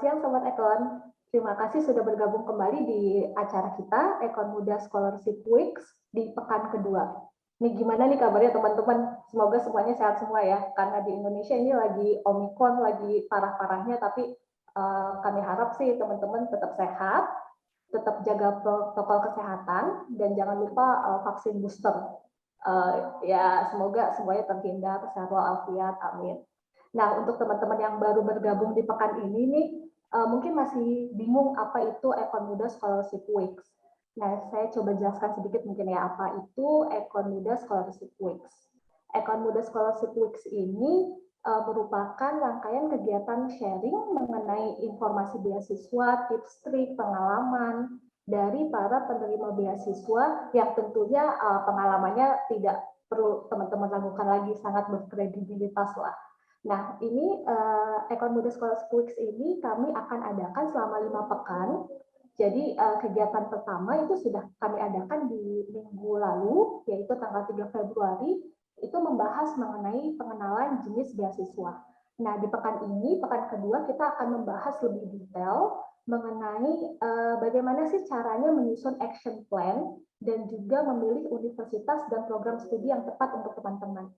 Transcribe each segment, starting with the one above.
siang Sobat Ekon. Terima kasih sudah bergabung kembali di acara kita, Ekon Muda Scholarship Weeks di pekan kedua. Nih gimana nih kabarnya teman-teman? Semoga semuanya sehat semua ya. Karena di Indonesia ini lagi Omikron, lagi parah-parahnya, tapi kami harap sih teman-teman tetap sehat, tetap jaga protokol kesehatan, dan jangan lupa vaksin booster. Ya semoga semuanya terhindar, sehat walafiat, amin. Nah, untuk teman-teman yang baru bergabung di pekan ini nih, mungkin masih bingung apa itu Ekon Muda Scholarship Weeks. Nah, saya coba jelaskan sedikit mungkin ya, apa itu Ekon Muda Scholarship Weeks. Ekon Muda Scholarship Weeks ini merupakan rangkaian kegiatan sharing mengenai informasi beasiswa, tips, trik, pengalaman dari para penerima beasiswa yang tentunya pengalamannya tidak perlu teman-teman lakukan lagi, sangat berkredibilitas lah. Nah, ini Ekon Muda Scholarship Weeks ini kami akan adakan selama 5 pekan. Jadi kegiatan pertama itu sudah kami adakan di minggu lalu, yaitu tanggal 3 Februari, itu membahas mengenai pengenalan jenis beasiswa. Nah, di pekan ini, pekan kedua, kita akan membahas lebih detail mengenai bagaimana sih caranya menyusun action plan dan juga memilih universitas dan program studi yang tepat untuk teman-teman.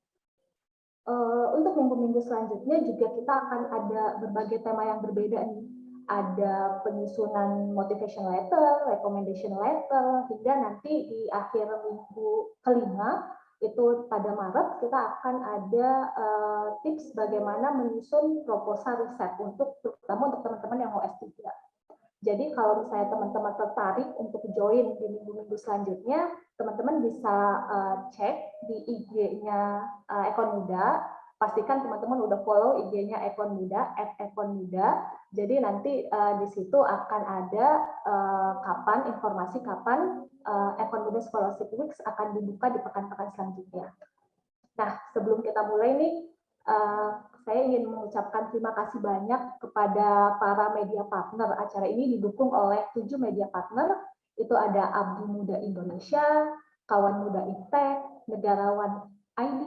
Untuk minggu-minggu selanjutnya juga kita akan ada berbagai tema yang berbeda nih. Ada penyusunan motivation letter, recommendation letter, hingga nanti di akhir minggu kelima, itu pada Maret, kita akan ada tips bagaimana menyusun proposal riset terutama untuk teman-teman yang mau S3. Jadi kalau misalnya teman-teman tertarik untuk join di minggu-minggu selanjutnya, teman-teman bisa cek di IG-nya Ekon Muda. Pastikan teman-teman udah follow IG-nya Ekon Muda, @ekonmuda. Jadi nanti di situ akan ada informasi kapan Ekon Muda Scholarship Weeks akan dibuka di pekan-pekan selanjutnya. Nah, sebelum kita mulai nih, saya ingin mengucapkan terima kasih banyak kepada para media partner. Acara ini didukung oleh 7 media partner. Itu ada Abdi Muda Indonesia, Kawan Muda Iptek, Negarawan ID,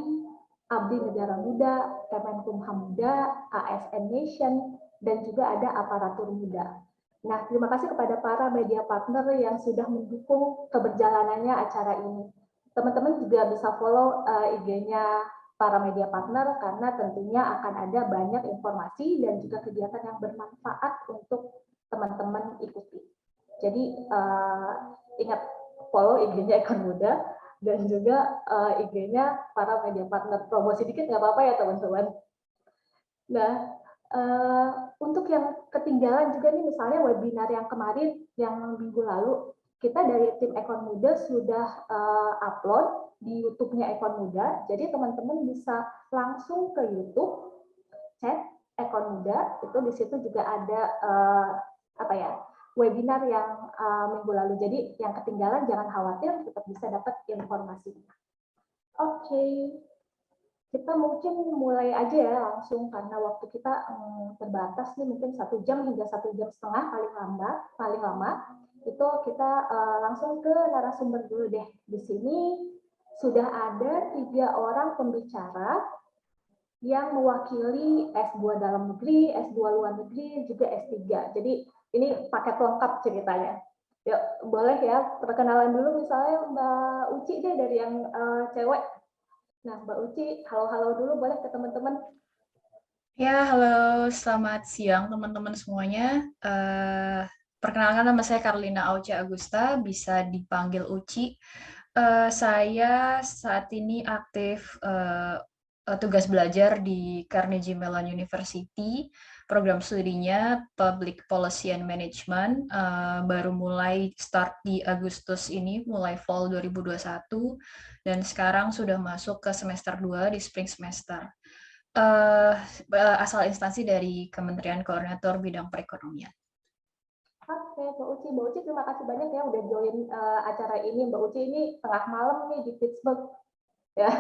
Abdi Negara Muda, Kemenkumham Muda, ASN Nation, dan juga ada Aparatur Muda. Nah, terima kasih kepada para media partner yang sudah mendukung keberjalanannya acara ini. Teman-teman juga bisa follow IG-nya para media partner karena tentunya akan ada banyak informasi dan juga kegiatan yang bermanfaat untuk teman-teman ikuti. Jadi ingat follow IG-nya Ekon Muda dan juga IG-nya para media partner. Promosi dikit nggak apa-apa ya teman-teman. Nah, untuk yang ketinggalan juga nih misalnya webinar yang kemarin yang minggu lalu, kita dari tim Ekon Muda sudah upload di YouTube-nya Ekon Muda. Jadi teman-teman bisa langsung ke YouTube, cek Ekon Muda. Itu di situ juga ada webinar yang minggu lalu. Jadi yang ketinggalan jangan khawatir, tetap bisa dapat informasinya. Oke. Kita mungkin mulai aja ya langsung karena waktu kita terbatas nih, mungkin 1 jam hingga 1,5 jam paling lama. Itu kita langsung ke narasumber dulu deh. Di sini sudah ada 3 orang pembicara yang mewakili S2 dalam negeri, S2 luar negeri, juga S3. Jadi ini paket lengkap ceritanya. Yuk, boleh ya perkenalan dulu misalnya Mbak Uci deh dari yang cewek. Nah, Mbak Uci, halo-halo dulu boleh ke teman-teman. Ya, halo, selamat siang teman-teman semuanya. Perkenalkan nama saya Carlina Aucia Agusta, bisa dipanggil Uci. Saya saat ini aktif tugas belajar di Carnegie Mellon University. Program studinya Public Policy and Management. Baru mulai start di Agustus ini, mulai fall 2021. Dan sekarang sudah masuk ke semester 2 di spring semester. Asal instansi dari Kementerian Koordinator Bidang Perekonomian. Oke, Mbak Uci terima kasih banyak ya udah join acara ini. Mbak Uci ini tengah malam nih di Pittsburgh. Ya.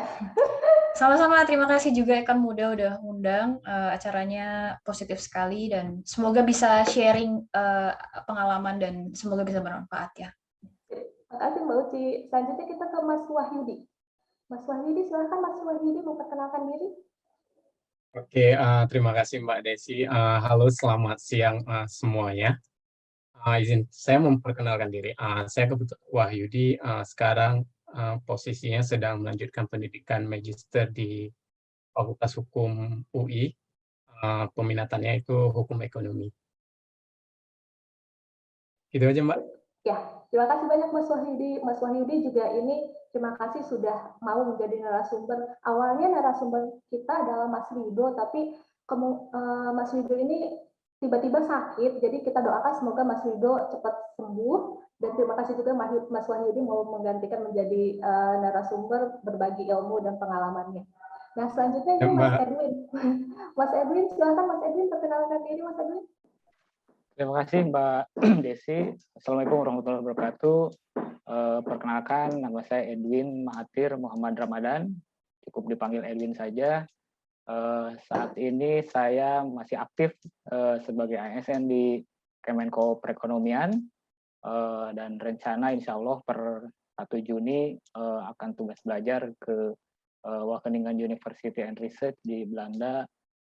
Sama-sama, terima kasih juga Ekon Muda udah undang. Acaranya positif sekali dan semoga bisa sharing pengalaman dan semoga bisa bermanfaat ya. Terima kasih Mbak Uci. Selanjutnya kita ke Mas Wahyudi. Mas Wahyudi, silakan Mas Wahyudi memperkenalkan diri. Oke, terima kasih Mbak Desi. Halo, selamat siang semuanya. Izin saya memperkenalkan diri. Saya kebetulan Wahyudi. Sekarang posisinya sedang melanjutkan pendidikan magister di Fakultas Hukum UI. Peminatannya itu hukum ekonomi. Gitu aja Mbak. Ya, terima kasih banyak Mas Wahyudi. Mas Wahyudi juga ini terima kasih sudah mau menjadi narasumber. Awalnya narasumber kita adalah Mas Rido, tapi Mas Rido ini tiba-tiba sakit, jadi kita doakan semoga Mas Rido cepat sembuh. Dan terima kasih juga Mas Wahyudi mau menggantikan menjadi narasumber berbagi ilmu dan pengalamannya. Nah, selanjutnya ini Mas Edwin. Mas Edwin, silakan Mas Edwin perkenalkan diri Mas Edwin. Terima kasih Mbak Desi. Assalamualaikum warahmatullahi wabarakatuh. Perkenalkan, nama saya Edwin Mahathir Muhammad Ramadan. Cukup dipanggil Edwin saja. Saat ini saya masih aktif sebagai ASN di Kemenko Perekonomian. Dan rencana insya Allah per 1 Juni akan tugas belajar ke Wageningen University and Research di Belanda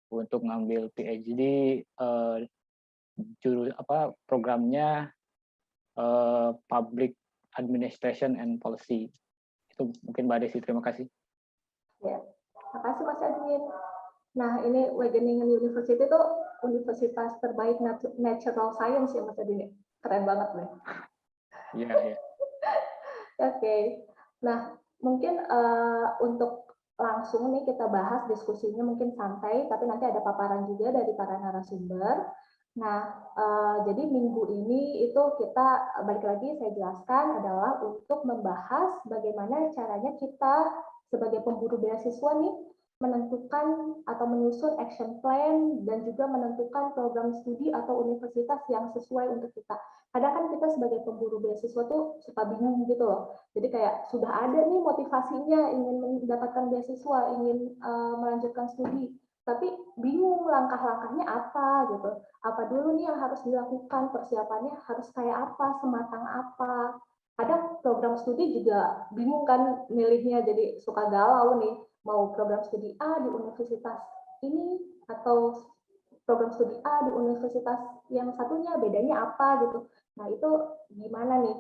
untuk ngambil PhD programnya Public Administration and Policy. Itu mungkin Mbak Desi, terima kasih. Ya, terima kasih Mas Edwin. Nah, ini Wageningen University itu universitas terbaik natural science ya Mas Edwin. Keren banget nih. Iya, iya. Oke. Nah, mungkin untuk langsung nih kita bahas diskusinya mungkin santai, tapi nanti ada paparan juga dari para narasumber. Nah, jadi minggu ini itu kita balik lagi saya jelaskan adalah untuk membahas bagaimana caranya kita sebagai pemburu beasiswa nih menentukan atau menyusun action plan dan juga menentukan program studi atau universitas yang sesuai untuk kita. Kadang kan kita sebagai pemburu beasiswa tuh suka bingung gitu loh. Jadi kayak sudah ada nih motivasinya ingin mendapatkan beasiswa, ingin melanjutkan studi, tapi bingung langkah-langkahnya apa gitu. Apa dulu nih yang harus dilakukan, persiapannya harus kayak apa, sematang apa. Kadang program studi juga bingung kan milihnya, jadi suka galau nih, mau program studi A di universitas ini atau program studi A di universitas yang satunya, bedanya apa gitu. Nah itu gimana nih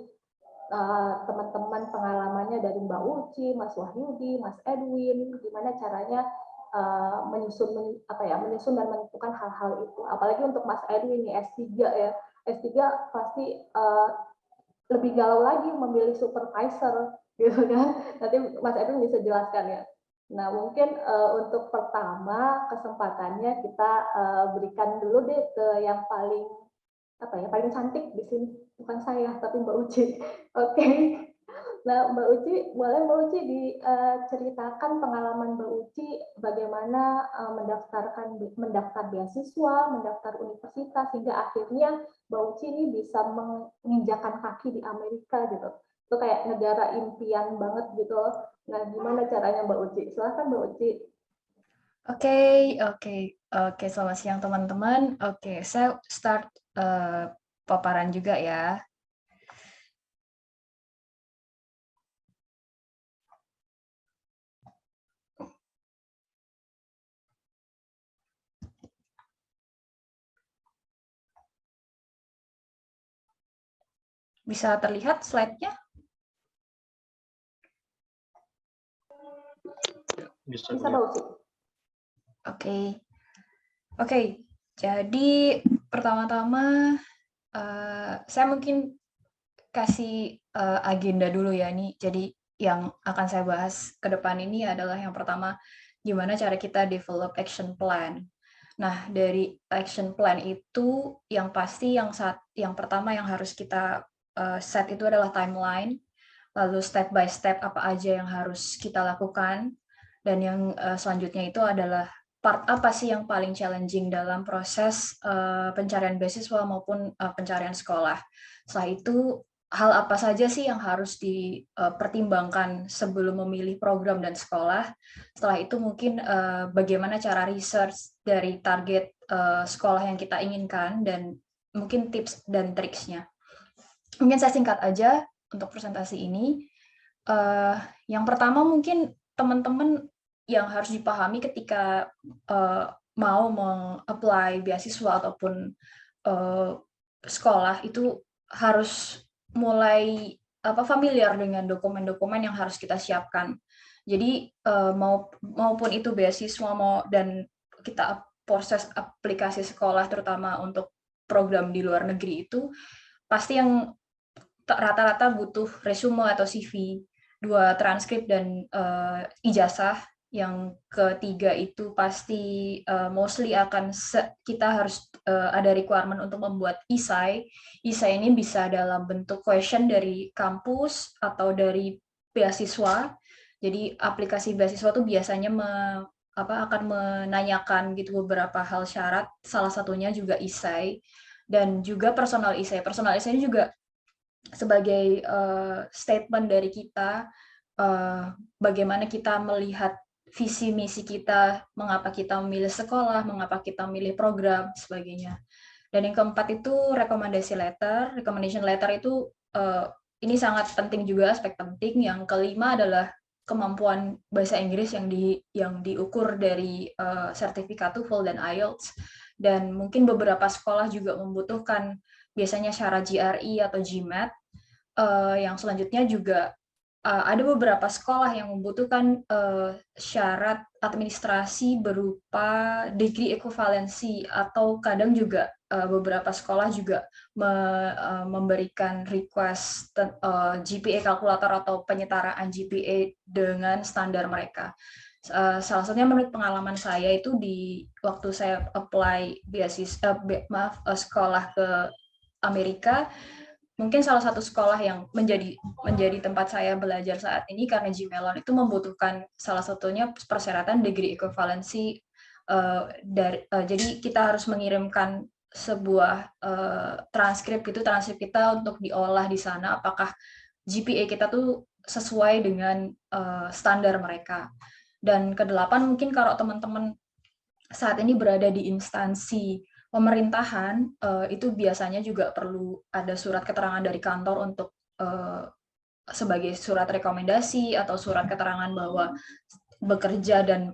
teman-teman pengalamannya dari Mbak Uci, Mas Wahyudi, Mas Edwin, gimana caranya menyusun dan menentukan hal-hal itu. Apalagi untuk Mas Edwin nih S3 ya. S3 pasti lebih galau lagi memilih supervisor gitu kan. Nanti Mas Edwin bisa jelaskan ya. Nah, mungkin untuk pertama kesempatannya kita berikan dulu deh ke yang paling paling cantik di sini, bukan saya tapi Mbak Uci. Oke. Nah, Mbak Uci, boleh Mbak Uci diceritakan pengalaman Mbak Uci bagaimana mendaftar beasiswa, mendaftar universitas, hingga akhirnya Mbak Uci ini bisa menginjakan kaki di Amerika gitu. Itu kayak negara impian banget gitu. Nah, gimana caranya Mbak Uci? Silakan Mbak Uci. Oke, selamat siang teman-teman. Oke, saya start paparan juga ya. Bisa terlihat slide-nya? Bisa Mbak Uci. Oke. Jadi pertama-tama saya mungkin kasih agenda dulu ya nih. Jadi yang akan saya bahas ke depan ini adalah yang pertama, gimana cara kita develop action plan. Nah, dari action plan itu yang pasti yang pertama yang harus kita set itu adalah timeline, lalu step by step apa aja yang harus kita lakukan, dan yang selanjutnya itu adalah part apa sih yang paling challenging dalam proses pencarian beasiswa maupun pencarian sekolah. Setelah itu, hal apa saja sih yang harus dipertimbangkan sebelum memilih program dan sekolah. Setelah itu mungkin bagaimana cara research dari target sekolah yang kita inginkan dan mungkin tips dan triksnya. Mungkin saya singkat aja untuk presentasi ini. Yang pertama mungkin teman-teman yang harus dipahami ketika mau meng-apply beasiswa ataupun sekolah itu harus mulai familiar dengan dokumen-dokumen yang harus kita siapkan. Jadi maupun itu beasiswa dan kita proses aplikasi sekolah terutama untuk program di luar negeri itu pasti yang rata-rata butuh resume atau CV, 2 transkrip dan ijazah. Yang ketiga itu pasti mostly akan kita harus ada requirement untuk membuat esai. Esai ini bisa dalam bentuk question dari kampus atau dari beasiswa. Jadi aplikasi beasiswa itu biasanya akan menanyakan gitu beberapa hal syarat, salah satunya juga esai dan juga personal essay. Personal essay ini juga sebagai statement dari kita, bagaimana kita melihat visi misi kita, mengapa kita memilih sekolah, mengapa kita memilih program, sebagainya. Dan yang keempat itu recommendation letter. Recommendation letter itu ini sangat penting juga, aspek penting. Yang kelima adalah kemampuan bahasa Inggris yang diukur dari sertifikat TOEFL dan IELTS. Dan mungkin beberapa sekolah juga membutuhkan biasanya syarat GRE atau GMAT. Yang selanjutnya juga ada beberapa sekolah yang membutuhkan syarat administrasi berupa degree equivalency, atau kadang juga beberapa sekolah juga memberikan request GPA kalkulator atau penyetaraan GPA dengan standar mereka. Salah satunya menurut pengalaman saya itu di waktu saya apply sekolah ke Amerika, mungkin salah satu sekolah yang menjadi tempat saya belajar saat ini, Carnegie Mellon, itu membutuhkan salah satunya persyaratan degree equivalency. Jadi kita harus mengirimkan sebuah transkrip kita untuk diolah di sana, apakah GPA kita tuh sesuai dengan standar mereka. Dan kedelapan, mungkin kalau teman-teman saat ini berada di instansi pemerintahan, itu biasanya juga perlu ada surat keterangan dari kantor untuk sebagai surat rekomendasi atau surat keterangan bahwa bekerja dan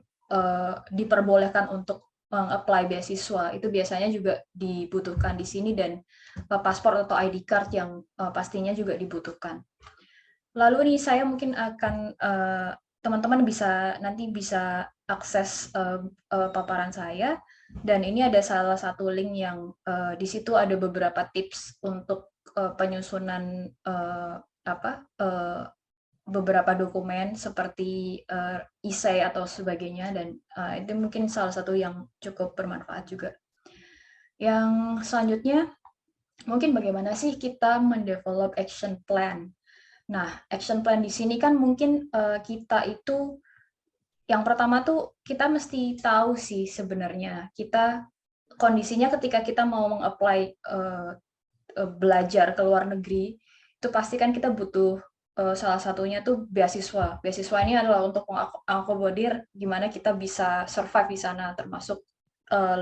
diperbolehkan untuk apply beasiswa. Itu biasanya juga dibutuhkan di sini, dan paspor atau ID card yang pastinya juga dibutuhkan. Lalu nih saya mungkin akan teman-teman nanti bisa akses paparan saya. Dan ini ada salah satu link yang di situ ada beberapa tips untuk penyusunan beberapa dokumen seperti essay atau sebagainya, dan itu mungkin salah satu yang cukup bermanfaat juga. Yang selanjutnya, mungkin bagaimana sih kita mendevelop action plan. Nah, action plan di sini kan mungkin kita itu yang pertama tuh kita mesti tahu sih sebenarnya kita kondisinya ketika kita mau meng-apply belajar ke luar negeri, itu pasti kan kita butuh salah satunya tuh beasiswa. Beasiswa ini adalah untuk mengakomodir gimana kita bisa survive di sana, termasuk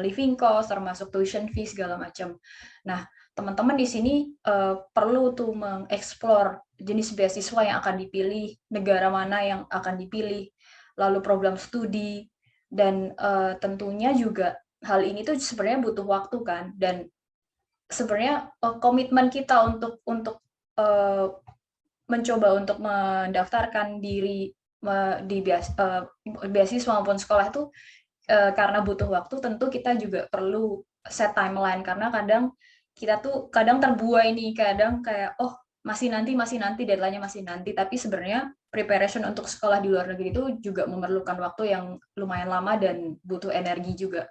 living cost, termasuk tuition fee segala macam. Nah, teman-teman di sini perlu tuh mengeksplor jenis beasiswa yang akan dipilih, negara mana yang akan dipilih, lalu program studi, dan tentunya juga hal ini tuh sebenarnya butuh waktu kan, dan sebenarnya komitmen kita untuk mencoba untuk mendaftarkan diri di beasiswa maupun sekolah itu karena butuh waktu, tentu kita juga perlu set timeline, karena kita tuh kadang terbuai nih, kadang kayak masih nanti deadline-nya masih nanti, tapi sebenarnya preparation untuk sekolah di luar negeri itu juga memerlukan waktu yang lumayan lama dan butuh energi juga.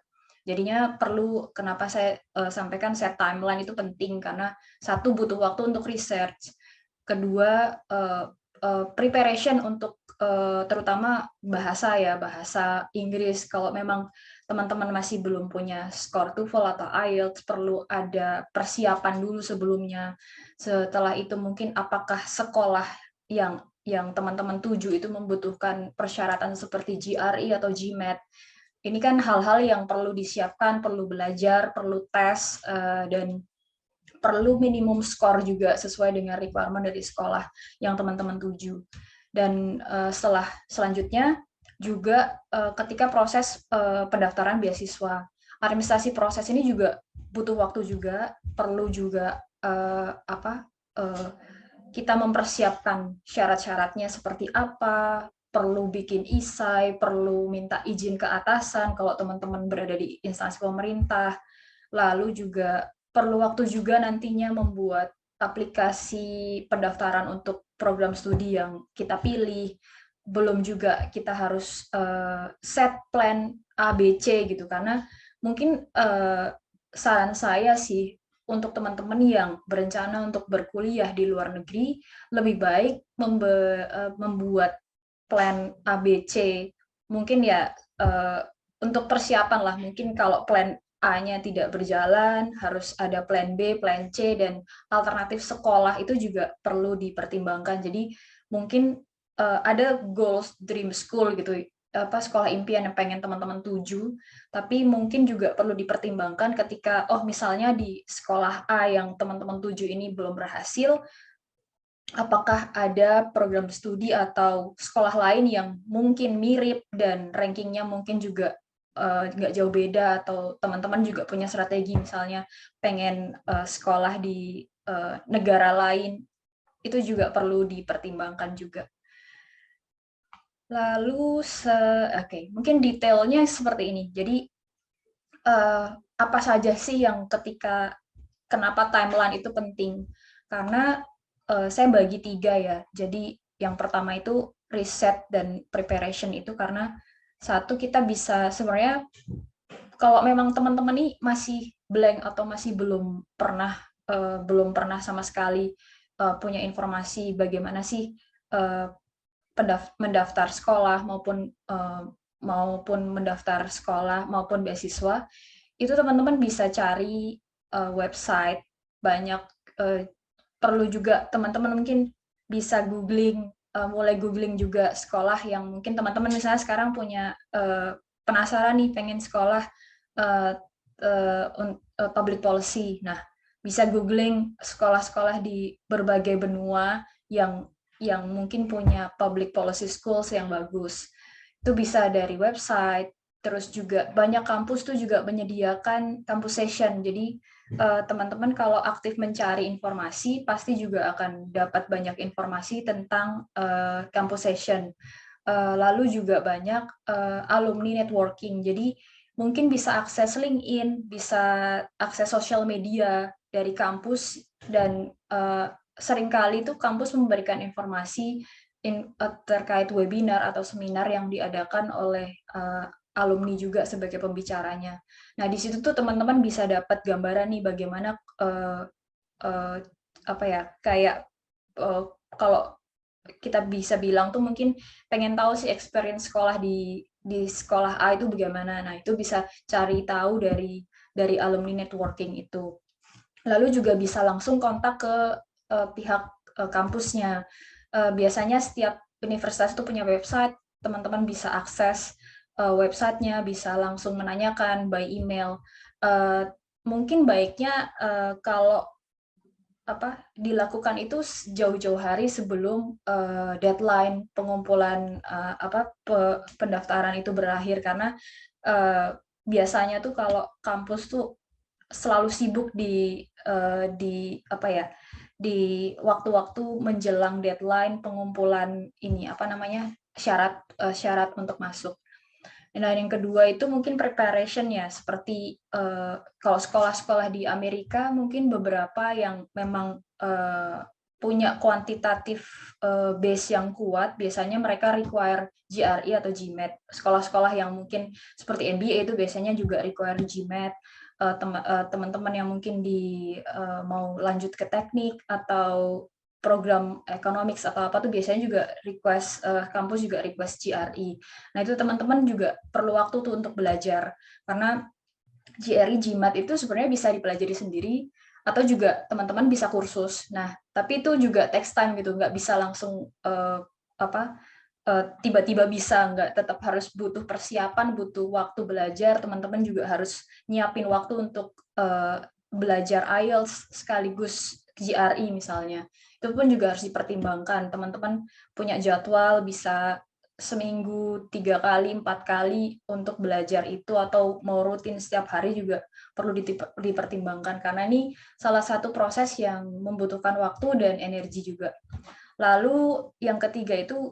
Jadinya perlu, kenapa saya sampaikan set timeline itu penting, karena satu, butuh waktu untuk research, kedua preparation untuk terutama bahasa Inggris. Kalau memang teman-teman masih belum punya skor TOEFL atau IELTS, perlu ada persiapan dulu sebelumnya. Setelah itu mungkin apakah sekolah yang teman-teman tuju itu membutuhkan persyaratan seperti GRE atau GMAT. Ini kan hal-hal yang perlu disiapkan, perlu belajar, perlu tes, dan perlu minimum skor juga sesuai dengan requirement dari sekolah yang teman-teman tuju. Dan selanjutnya juga ketika proses pendaftaran beasiswa. Administrasi proses ini juga butuh waktu juga, perlu juga kita mempersiapkan syarat-syaratnya seperti apa, perlu bikin isai, perlu minta izin ke atasan kalau teman-teman berada di instansi pemerintah, lalu juga perlu waktu juga nantinya membuat aplikasi pendaftaran untuk program studi yang kita pilih, belum juga kita harus set plan A, B, C gitu, karena mungkin saran saya sih, untuk teman-teman yang berencana untuk berkuliah di luar negeri, lebih baik membuat plan ABC. Mungkin ya untuk persiapan lah, mungkin kalau plan A-nya tidak berjalan, harus ada plan B, plan C, dan alternatif sekolah itu juga perlu dipertimbangkan. Jadi mungkin ada goals dream school gitu, sekolah impian yang pengen teman-teman tuju, tapi mungkin juga perlu dipertimbangkan ketika, misalnya di sekolah A yang teman-teman tuju ini belum berhasil, apakah ada program studi atau sekolah lain yang mungkin mirip dan rankingnya mungkin juga nggak jauh beda, atau teman-teman juga punya strategi misalnya pengen sekolah di negara lain, itu juga perlu dipertimbangkan juga. Lalu, mungkin detailnya seperti ini. Jadi, apa saja sih yang kenapa timeline itu penting? Karena saya bagi 3 ya. Jadi, yang pertama itu riset dan preparation itu karena satu, kita bisa sebenarnya kalau memang teman-teman ini masih blank atau masih belum pernah sama sekali punya informasi bagaimana sih mendaftar sekolah maupun mendaftar sekolah maupun beasiswa, itu teman-teman bisa cari website banyak. Perlu juga teman-teman mungkin bisa mulai googling juga sekolah yang mungkin teman-teman misalnya sekarang punya penasaran nih pengen sekolah public policy. Nah, bisa googling sekolah-sekolah di berbagai benua yang mungkin punya public policy schools yang bagus. Itu bisa dari website, terus juga banyak kampus tuh juga menyediakan campus session. Jadi teman-teman kalau aktif mencari informasi, pasti juga akan dapat banyak informasi tentang campus session. Lalu juga banyak alumni networking. Jadi mungkin bisa akses LinkedIn, bisa akses sosial media dari kampus, dan seringkali itu kampus memberikan informasi terkait webinar atau seminar yang diadakan oleh alumni juga sebagai pembicaranya. Nah, di situ tuh teman-teman bisa dapat gambaran nih bagaimana kalau kita bisa bilang tuh mungkin pengen tahu sih experience sekolah di sekolah A itu bagaimana. Nah, itu bisa cari tahu dari alumni networking itu. Lalu juga bisa langsung kontak ke pihak kampusnya. Biasanya setiap universitas itu punya website, teman-teman bisa akses websitenya, bisa langsung menanyakan by email. Mungkin baiknya kalau dilakukan itu jauh-jauh hari sebelum deadline pengumpulan pendaftaran itu berakhir, karena biasanya tuh kalau kampus tuh selalu sibuk di waktu-waktu menjelang deadline pengumpulan syarat untuk masuk. Nah, yang kedua itu mungkin preparation ya, seperti kalau sekolah-sekolah di Amerika mungkin beberapa yang memang punya kuantitatif base yang kuat, biasanya mereka require GRE atau GMAT. Sekolah-sekolah yang mungkin seperti MBA itu biasanya juga require GMAT. Teman-teman yang mungkin mau lanjut ke teknik atau program economics atau apa tuh biasanya juga kampus juga request GRE. Nah, itu teman-teman juga perlu waktu tuh untuk belajar, karena GRE, GMAT itu sebenarnya bisa dipelajari sendiri atau juga teman-teman bisa kursus. Nah, tapi itu juga takes time gitu, nggak bisa langsung tiba-tiba bisa, nggak, tetap harus butuh persiapan, butuh waktu belajar. Teman-teman juga harus nyiapin waktu untuk belajar IELTS sekaligus GRE misalnya. Itu pun juga harus dipertimbangkan. Teman-teman punya jadwal, bisa seminggu 3 kali, 4 kali untuk belajar itu atau mau rutin setiap hari juga perlu dipertimbangkan karena ini salah satu proses yang membutuhkan waktu dan energi juga. Lalu yang ketiga itu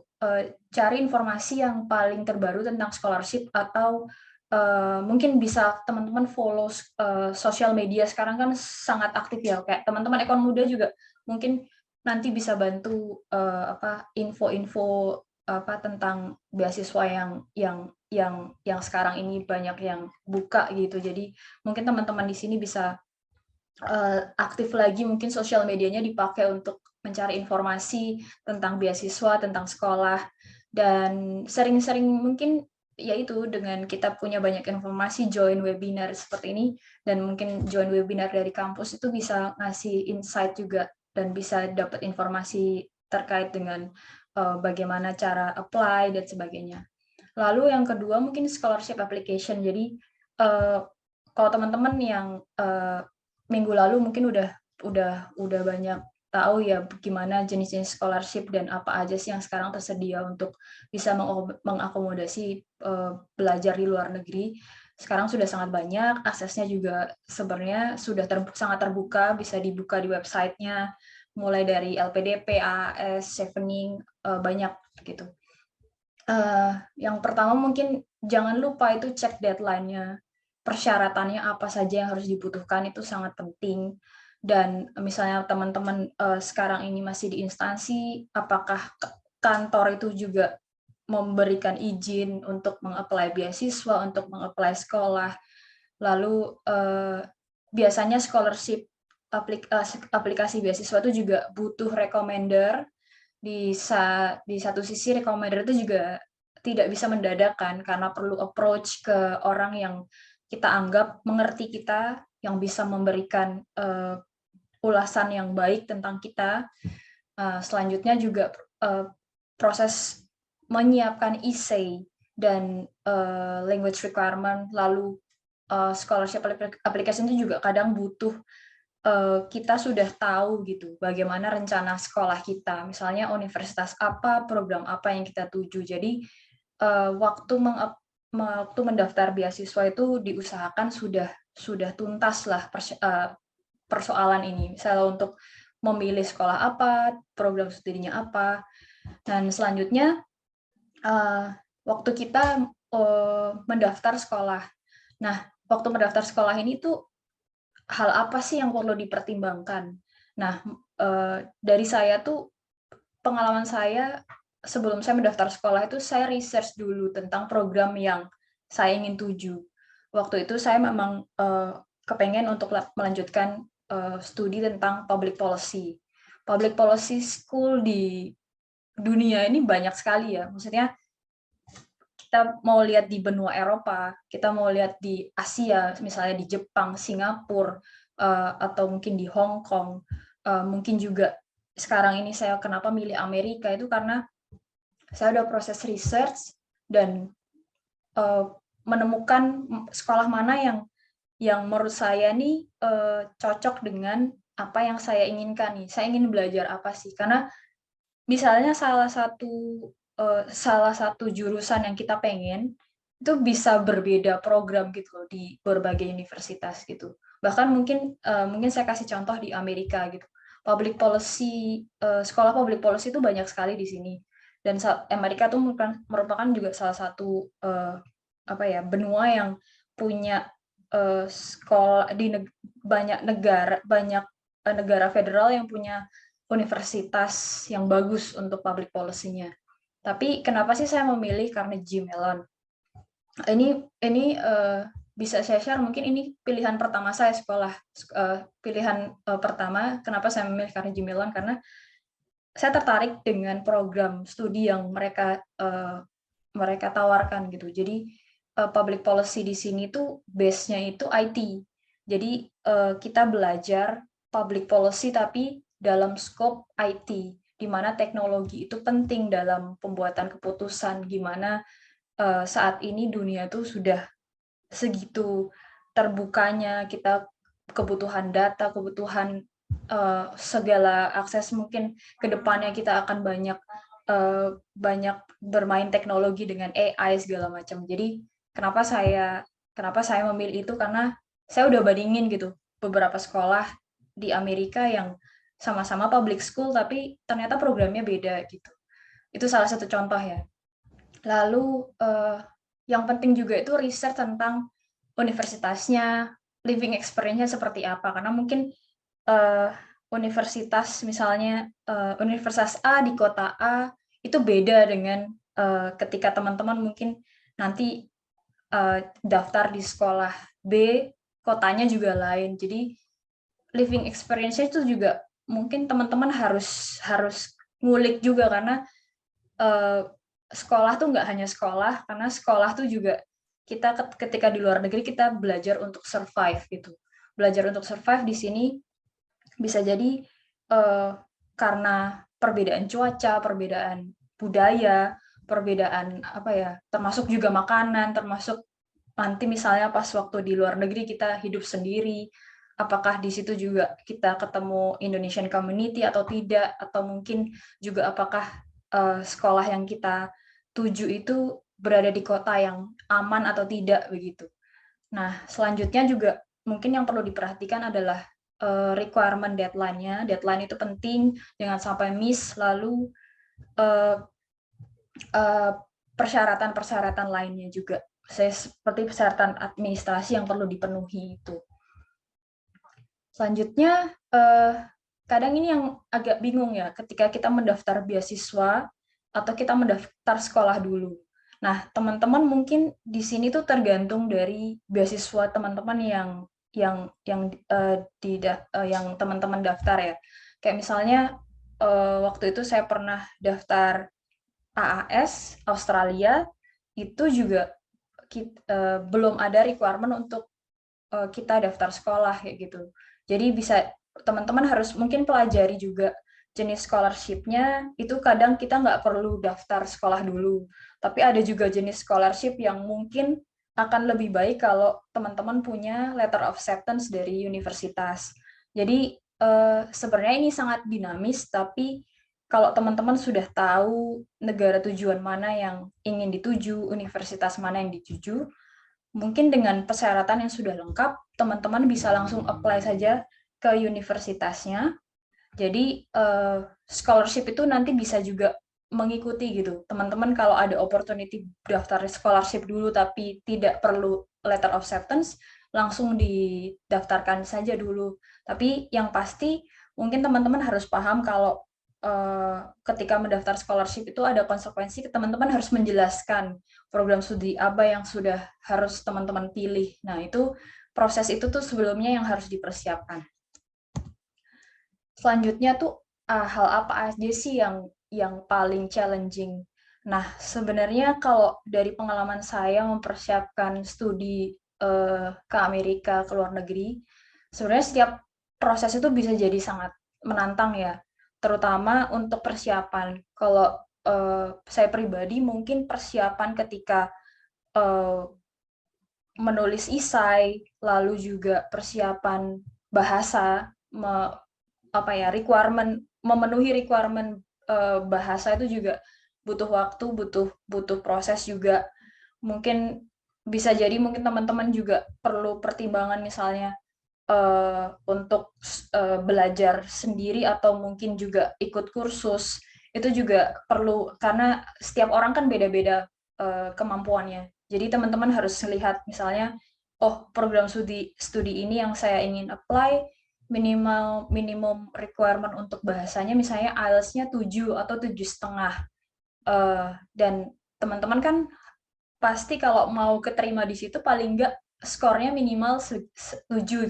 cari informasi yang paling terbaru tentang scholarship atau mungkin bisa teman-teman follow sosial media sekarang kan sangat aktif ya, kayak teman-teman Ekon Muda juga mungkin nanti bisa bantu info-info tentang beasiswa yang sekarang ini banyak yang buka gitu. Jadi mungkin teman-teman di sini bisa aktif lagi, mungkin sosial medianya dipakai untuk mencari informasi tentang beasiswa, tentang sekolah, dan sering-sering mungkin yaitu dengan kita punya banyak informasi, join webinar seperti ini, dan mungkin join webinar dari kampus itu bisa ngasih insight juga, dan bisa dapat informasi terkait dengan bagaimana cara apply dan sebagainya. Lalu yang kedua mungkin scholarship application. Jadi kalau teman-teman yang minggu lalu mungkin udah banyak tahu ya gimana jenis-jenis scholarship dan apa aja sih yang sekarang tersedia untuk bisa mengakomodasi belajar di luar negeri. Sekarang sudah sangat banyak, aksesnya juga sebenarnya sudah sangat terbuka, bisa dibuka di websitenya, mulai dari LPDP, AAS, Chevening, banyak gitu. Yang pertama mungkin jangan lupa itu cek deadline-nya, persyaratannya apa saja yang harus dibutuhkan, itu sangat penting. Dan misalnya teman-teman sekarang ini masih di instansi, apakah kantor itu juga memberikan izin untuk meng-apply beasiswa, untuk meng-apply sekolah. Lalu biasanya scholarship aplikasi beasiswa itu juga butuh recommender. Di satu sisi recommender itu juga tidak bisa mendadakan karena perlu approach ke orang yang kita anggap mengerti kita, yang bisa memberikan ulasan yang baik tentang kita. Selanjutnya juga proses menyiapkan essay dan language requirement, lalu scholarship application itu juga kadang butuh kita sudah tahu gitu bagaimana rencana sekolah kita, misalnya universitas apa, program apa yang kita tuju. Jadi waktu mendaftar beasiswa itu diusahakan sudah tuntas lah persoalan ini, misalnya untuk memilih sekolah apa, program studinya apa, dan selanjutnya waktu kita mendaftar sekolah. Nah, waktu mendaftar sekolah ini tuh hal apa sih yang perlu dipertimbangkan? Nah, dari saya tuh, pengalaman saya sebelum saya mendaftar sekolah itu saya research dulu tentang program yang saya ingin tuju. Waktu itu saya memang kepengen untuk melanjutkan studi tentang public policy. Public policy school di dunia ini banyak sekali ya, maksudnya kita mau lihat di benua Eropa, kita mau lihat di Asia, misalnya di Jepang, Singapura, atau mungkin di Hong Kong. Mungkin juga sekarang ini saya kenapa milih Amerika itu karena saya udah proses research dan menemukan sekolah mana yang menurut saya nih cocok dengan apa yang saya inginkan nih. Saya ingin belajar apa sih? Karena misalnya salah satu jurusan yang kita pengen itu bisa berbeda program gitu loh di berbagai universitas gitu. Bahkan mungkin saya kasih contoh di Amerika gitu. Public policy, sekolah public policy itu banyak sekali di sini. Dan Amerika itu merupakan juga salah satu benua yang punya sekolah di banyak negara federal yang punya universitas yang bagus untuk public policy-nya. Tapi kenapa sih saya memilih Carnegie Mellon? Ini bisa saya share, mungkin ini pilihan pertama saya sekolah. Pilihan pertama kenapa saya memilih Carnegie Mellon, karena saya tertarik dengan program studi yang mereka tawarkan gitu. Jadi public policy di sini tuh base-nya itu IT. Jadi kita belajar public policy tapi dalam scope IT, di mana teknologi itu penting dalam pembuatan keputusan, gimana saat ini dunia itu sudah segitu terbukanya, kita kebutuhan data, kebutuhan segala akses, mungkin ke depannya kita akan banyak banyak bermain teknologi dengan AI segala macam. Jadi kenapa saya memilih itu, karena saya udah bandingin gitu beberapa sekolah di Amerika yang sama-sama public school tapi ternyata programnya beda gitu. Itu salah satu contoh ya. Lalu yang penting juga itu riset tentang universitasnya, living experience-nya seperti apa, karena mungkin universitas misalnya universitas A di kota A itu beda dengan ketika teman-teman mungkin nanti daftar di sekolah B, kotanya juga lain. Jadi living experience itu juga mungkin teman-teman harus ngulik juga, karena sekolah tuh nggak hanya sekolah, karena sekolah tuh juga kita ketika di luar negeri kita belajar untuk survive gitu. Belajar untuk survive di sini bisa jadi karena perbedaan cuaca, perbedaan budaya, perbedaan apa ya, termasuk juga makanan, termasuk nanti misalnya pas waktu di luar negeri kita hidup sendiri, apakah di situ juga kita ketemu Indonesian community atau tidak, atau mungkin juga apakah sekolah yang kita tuju itu berada di kota yang aman atau tidak begitu. Nah, selanjutnya juga mungkin yang perlu diperhatikan adalah requirement deadline-nya. Deadline itu penting, jangan sampai miss. Lalu persyaratan-persyaratan lainnya juga, seperti persyaratan administrasi yang perlu dipenuhi itu. Selanjutnya, kadang ini yang agak bingung ya, ketika kita mendaftar beasiswa atau kita mendaftar sekolah dulu. Nah, teman-teman mungkin di sini tuh tergantung dari beasiswa teman-teman yang teman-teman daftar ya. Kayak misalnya waktu itu saya pernah daftar AAS Australia, itu juga belum ada requirement untuk kita daftar sekolah kayak gitu. Jadi bisa teman-teman harus mungkin pelajari juga jenis scholarship-nya, itu kadang kita nggak perlu daftar sekolah dulu. Tapi ada juga jenis scholarship yang mungkin akan lebih baik kalau teman-teman punya letter of acceptance dari universitas. Jadi sebenarnya ini sangat dinamis, tapi kalau teman-teman sudah tahu negara tujuan mana yang ingin dituju, universitas mana yang dituju, mungkin dengan persyaratan yang sudah lengkap, teman-teman bisa langsung apply saja ke universitasnya. Jadi scholarship itu nanti bisa juga mengikuti gitu. Teman-teman kalau ada opportunity daftar scholarship dulu tapi tidak perlu letter of acceptance, langsung didaftarkan saja dulu. Tapi yang pasti mungkin teman-teman harus paham kalau ketika mendaftar scholarship itu ada konsekuensi, teman-teman harus menjelaskan program studi apa yang sudah harus teman-teman pilih. Nah, itu proses itu tuh sebelumnya yang harus dipersiapkan. Selanjutnya tuh hal apa aja sih yang paling challenging? Nah, sebenarnya kalau dari pengalaman saya mempersiapkan studi ke Amerika, ke luar negeri, sebenarnya setiap proses itu bisa jadi sangat menantang ya, terutama untuk persiapan. Kalau saya pribadi mungkin persiapan ketika menulis esai, lalu juga persiapan bahasa, memenuhi requirement bahasa itu juga butuh waktu, butuh proses juga. Mungkin bisa jadi mungkin teman-teman juga perlu pertimbangan misalnya untuk belajar sendiri atau mungkin juga ikut kursus. Itu juga perlu, karena setiap orang kan beda-beda kemampuannya. Jadi teman-teman harus lihat misalnya, oh program studi ini yang saya ingin apply, minimum requirement untuk bahasanya misalnya IELTS-nya 7 atau 7,5. Dan teman-teman kan pasti kalau mau keterima di situ paling enggak skornya minimal 7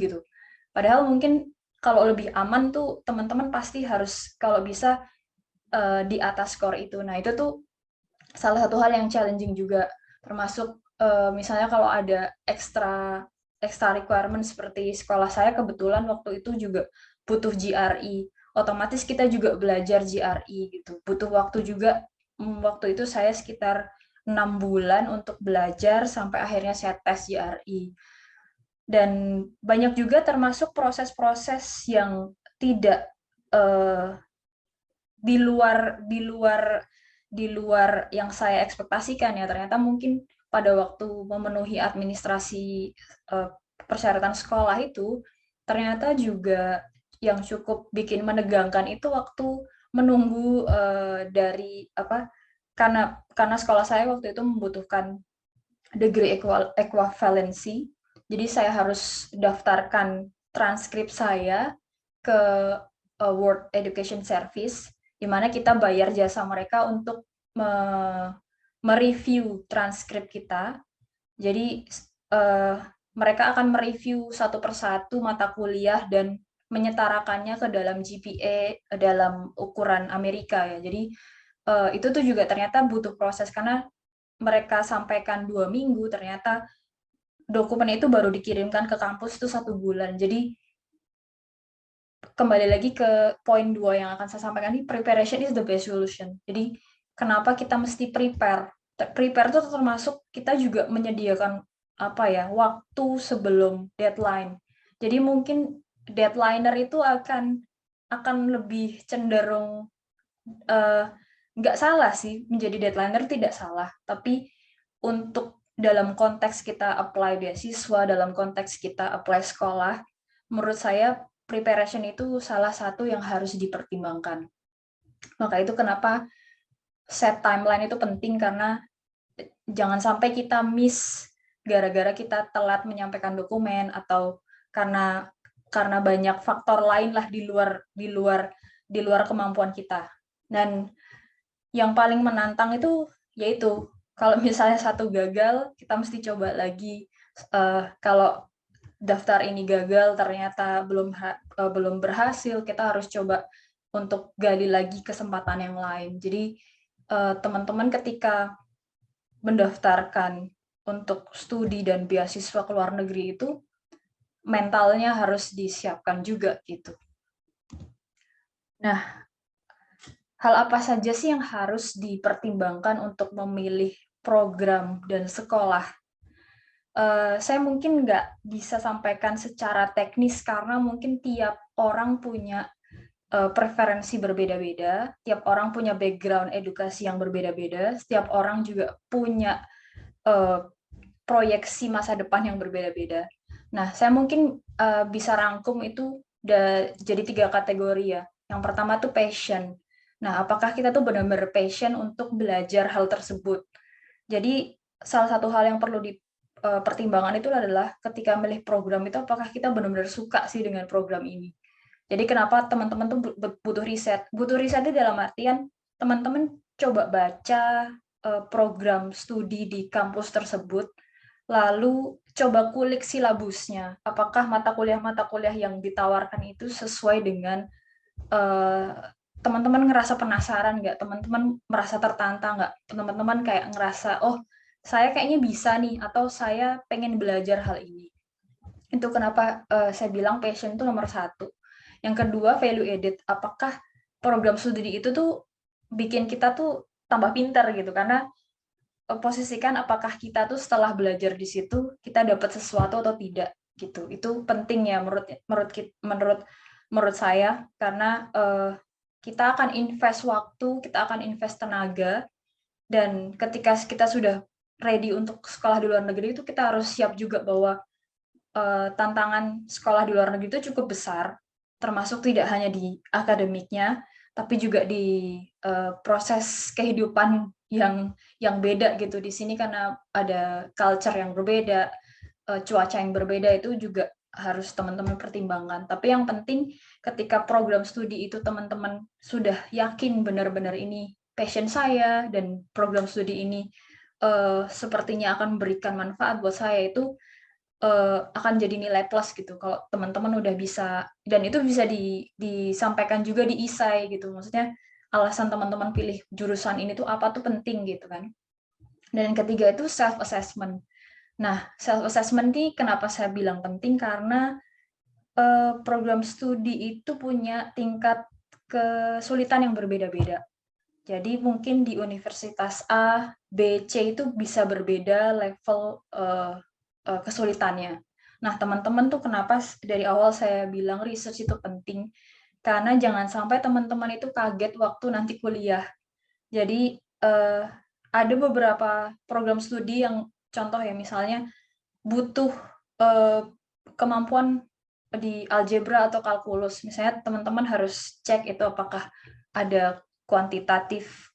gitu. Padahal mungkin kalau lebih aman tuh teman-teman pasti harus kalau bisa di atas skor itu. Nah, itu tuh salah satu hal yang challenging juga, termasuk misalnya kalau ada extra requirement seperti sekolah saya kebetulan waktu itu juga butuh GRE. Otomatis kita juga belajar GRE gitu. Butuh waktu juga, waktu itu saya sekitar 6 bulan untuk belajar sampai akhirnya saya tes GRE. Dan banyak juga termasuk proses-proses yang tidak di luar di luar yang saya ekspektasikan ya. Ternyata mungkin pada waktu memenuhi administrasi persyaratan sekolah itu, ternyata juga yang cukup bikin menegangkan itu waktu menunggu dari karena sekolah saya waktu itu membutuhkan degree equivalency. Jadi saya harus daftarkan transkrip saya ke World Education Service, di mana kita bayar jasa mereka untuk mereview transkrip kita. Jadi mereka akan mereview satu persatu mata kuliah dan menyetarakannya ke dalam GPA dalam ukuran Amerika ya. Jadi itu tuh juga ternyata butuh proses karena mereka sampaikan 2 minggu, ternyata dokumen itu baru dikirimkan ke kampus itu 1 bulan. Jadi kembali lagi ke poin 2 yang akan saya sampaikan ini, preparation is the best solution. Jadi kenapa kita mesti prepare? Prepare itu termasuk kita juga menyediakan waktu sebelum deadline. Jadi mungkin deadliner itu akan lebih cenderung nggak salah sih, menjadi deadliner tidak salah, tapi untuk dalam konteks kita apply beasiswa, dalam konteks kita apply sekolah, menurut saya preparation itu salah satu yang harus dipertimbangkan. Maka itu kenapa set timeline itu penting, karena jangan sampai kita miss gara-gara kita telat menyampaikan dokumen atau karena banyak faktor lain lah di luar kemampuan kita. Dan yang paling menantang itu yaitu kalau misalnya satu gagal, kita mesti coba lagi. Kalau daftar ini gagal, ternyata belum berhasil, kita harus coba untuk gali lagi kesempatan yang lain. Jadi teman-teman ketika mendaftarkan untuk studi dan beasiswa ke luar negeri itu mentalnya harus disiapkan juga gitu. Nah, hal apa saja sih yang harus dipertimbangkan untuk memilih program dan sekolah? Saya mungkin nggak bisa sampaikan secara teknis karena mungkin tiap orang punya preferensi berbeda-beda, tiap orang punya background edukasi yang berbeda-beda, setiap orang juga punya proyeksi masa depan yang berbeda-beda. Nah, saya mungkin bisa rangkum itu jadi 3 kategori ya. Yang pertama tuh passion. Nah, apakah kita tuh benar-benar passion untuk belajar hal tersebut? Jadi, salah satu hal yang perlu dipertimbangkan itu adalah ketika milih program itu apakah kita benar-benar suka sih dengan program ini. Jadi kenapa teman-teman tuh butuh riset? Butuh riset itu dalam artian teman-teman coba baca program studi di kampus tersebut, lalu coba kulik silabusnya. Apakah mata kuliah yang ditawarkan itu sesuai dengan teman-teman ngerasa penasaran nggak? Teman-teman merasa tertantang nggak? Teman-teman kayak ngerasa, oh saya kayaknya bisa nih, atau saya pengen belajar hal ini. Itu kenapa saya bilang passion itu nomor 1. Yang kedua, value added. Apakah program studi itu tuh bikin kita tuh tambah pintar gitu, karena posisikan apakah kita tuh setelah belajar di situ kita dapat sesuatu atau tidak gitu. Itu penting ya menurut saya, karena kita akan invest waktu, kita akan invest tenaga, dan ketika kita sudah ready untuk sekolah di luar negeri itu kita harus siap juga bahwa tantangan sekolah di luar negeri itu cukup besar, termasuk tidak hanya di akademiknya, tapi juga di proses kehidupan yang beda gitu di sini, karena ada culture yang berbeda, cuaca yang berbeda, itu juga harus teman-teman pertimbangkan. Tapi yang penting ketika program studi itu teman-teman sudah yakin benar-benar ini passion saya dan program studi ini sepertinya akan memberikan manfaat buat saya, itu akan jadi nilai plus gitu kalau teman-teman udah bisa, dan itu bisa disampaikan juga di isai gitu. Maksudnya alasan teman-teman pilih jurusan ini tuh apa tuh penting gitu kan. Dan yang ketiga itu self assessment. Nah, self assessment ini kenapa saya bilang penting, karena program studi itu punya tingkat kesulitan yang berbeda-beda. Jadi mungkin di universitas A, B, C itu bisa berbeda level kesulitannya. Nah, teman-teman tuh kenapa dari awal saya bilang research itu penting, karena jangan sampai teman-teman itu kaget waktu nanti kuliah. Jadi ada beberapa program studi yang contoh ya, misalnya butuh kemampuan di algebra atau kalkulus. Misalnya teman-teman harus cek itu apakah ada kuantitatif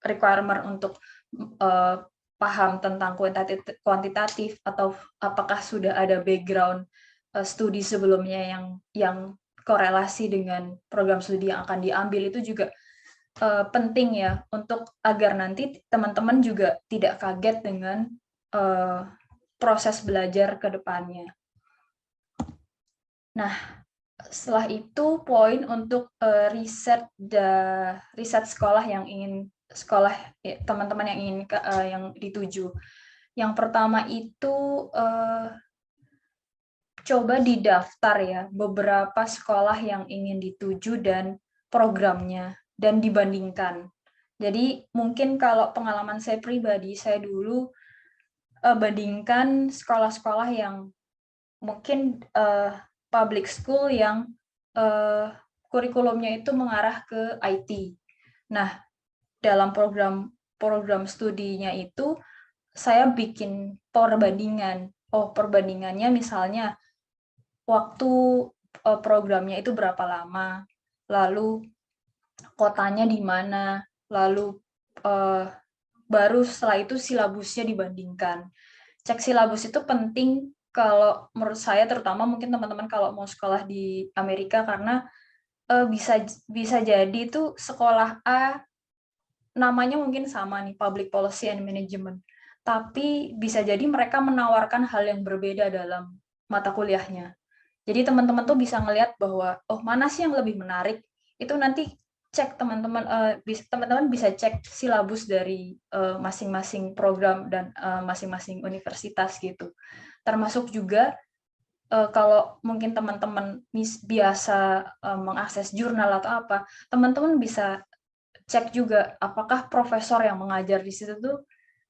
requirement untuk paham tentang kuantitatif atau apakah sudah ada background studi sebelumnya yang korelasi dengan program studi yang akan diambil. Itu juga penting ya, untuk agar nanti teman-teman juga tidak kaget dengan proses belajar ke depannya. Nah, setelah itu poin untuk riset sekolah yang ingin teman-teman yang ingin yang dituju. Yang pertama itu coba didaftar ya beberapa sekolah yang ingin dituju dan programnya, dan dibandingkan. Jadi mungkin kalau pengalaman saya pribadi, saya dulu bandingkan sekolah-sekolah yang mungkin public school yang kurikulumnya itu mengarah ke IT. Nah, dalam program studinya itu saya bikin perbandingan. Oh, perbandingannya misalnya waktu programnya itu berapa lama, lalu kotanya di mana, lalu baru setelah itu silabusnya dibandingkan. Cek silabus itu penting kalau menurut saya, terutama mungkin teman-teman kalau mau sekolah di Amerika, karena bisa jadi itu sekolah A namanya mungkin sama nih, Public Policy and Management, tapi bisa jadi mereka menawarkan hal yang berbeda dalam mata kuliahnya. Jadi teman-teman tuh bisa ngelihat bahwa oh, mana sih yang lebih menarik, itu nanti cek teman-teman bisa cek silabus dari masing-masing program dan masing-masing universitas gitu. Termasuk juga kalau mungkin teman-teman biasa mengakses jurnal atau apa, teman-teman bisa cek juga apakah profesor yang mengajar di situ tuh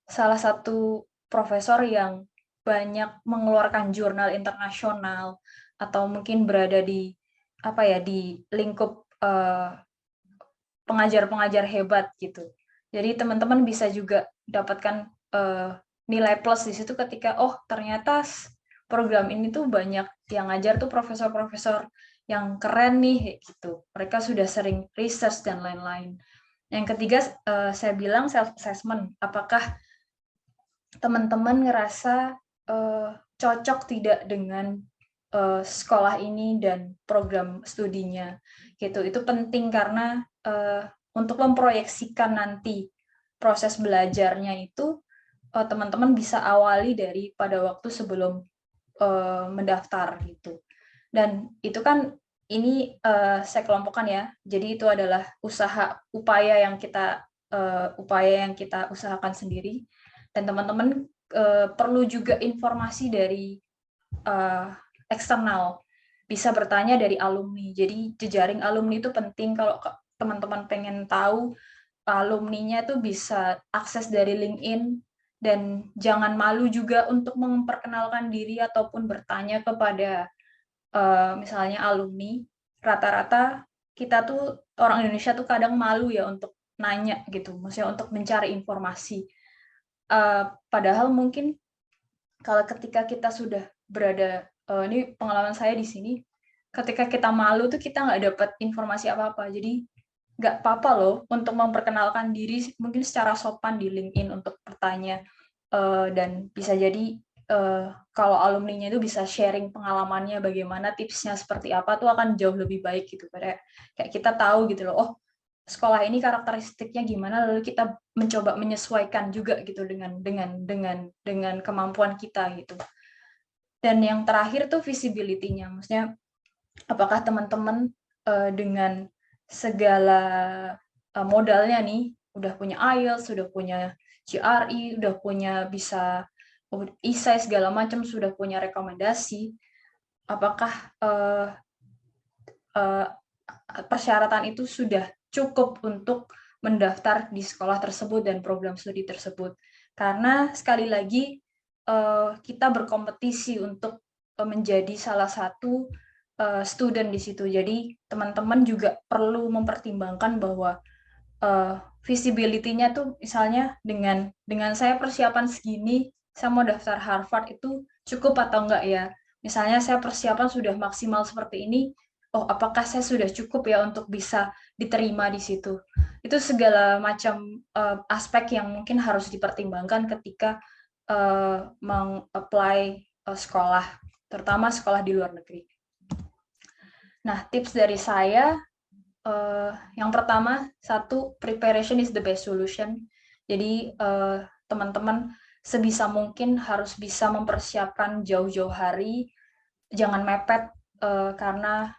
salah satu profesor yang banyak mengeluarkan jurnal internasional, atau mungkin berada di di lingkup pengajar-pengajar hebat gitu. Jadi teman-teman bisa juga dapatkan nilai plus di situ ketika oh, ternyata program ini tuh banyak yang ngajar tuh profesor-profesor yang keren nih gitu. Mereka sudah sering research dan lain-lain. Yang ketiga, saya bilang self assessment. Apakah teman-teman ngerasa cocok tidak dengan sekolah ini dan program studinya gitu. Itu penting karena untuk memproyeksikan nanti proses belajarnya itu teman-teman bisa awali dari pada waktu sebelum mendaftar gitu. Dan itu kan ini saya kelompokkan ya. Jadi itu adalah upaya yang kita usahakan sendiri, dan teman-teman perlu juga informasi dari eksternal, bisa bertanya dari alumni. Jadi jejaring alumni itu penting. Kalau teman-teman pengen tahu alumninya itu bisa akses dari LinkedIn, dan jangan malu juga untuk memperkenalkan diri ataupun bertanya kepada misalnya alumni. Rata-rata kita tuh orang Indonesia tuh kadang malu ya untuk nanya gitu, maksudnya untuk mencari informasi. Padahal mungkin kalau ketika kita sudah berada, ini pengalaman saya di sini, ketika kita malu tuh kita nggak dapat informasi apa-apa. Jadi nggak apa-apa loh untuk memperkenalkan diri mungkin secara sopan di LinkedIn untuk bertanya, dan bisa jadi kalau alumninya itu bisa sharing pengalamannya, bagaimana tipsnya seperti apa, tuh akan jauh lebih baik gitu. Kayak kita tahu gitu loh, oh sekolah ini karakteristiknya gimana, lalu kita mencoba menyesuaikan juga gitu dengan kemampuan kita gitu. Dan yang terakhir tuh visibility-nya, maksudnya apakah teman-teman dengan segala modalnya nih, udah punya IELTS, sudah punya GRE, udah punya bisa isai segala macam, sudah punya rekomendasi, apakah persyaratan itu sudah cukup untuk mendaftar di sekolah tersebut dan program studi tersebut. Karena sekali lagi kita berkompetisi untuk menjadi salah satu student di situ. Jadi teman-teman juga perlu mempertimbangkan bahwa visibility-nya tuh misalnya dengan saya persiapan segini, saya mau daftar Harvard itu cukup atau enggak ya? Misalnya saya persiapan sudah maksimal seperti ini, oh apakah saya sudah cukup ya untuk bisa diterima di situ? Itu segala macam aspek yang mungkin harus dipertimbangkan ketika meng-apply sekolah, terutama sekolah di luar negeri. Nah, tips dari saya, yang pertama, satu, preparation is the best solution. Jadi, teman-teman sebisa mungkin harus bisa mempersiapkan jauh-jauh hari, jangan mepet, karena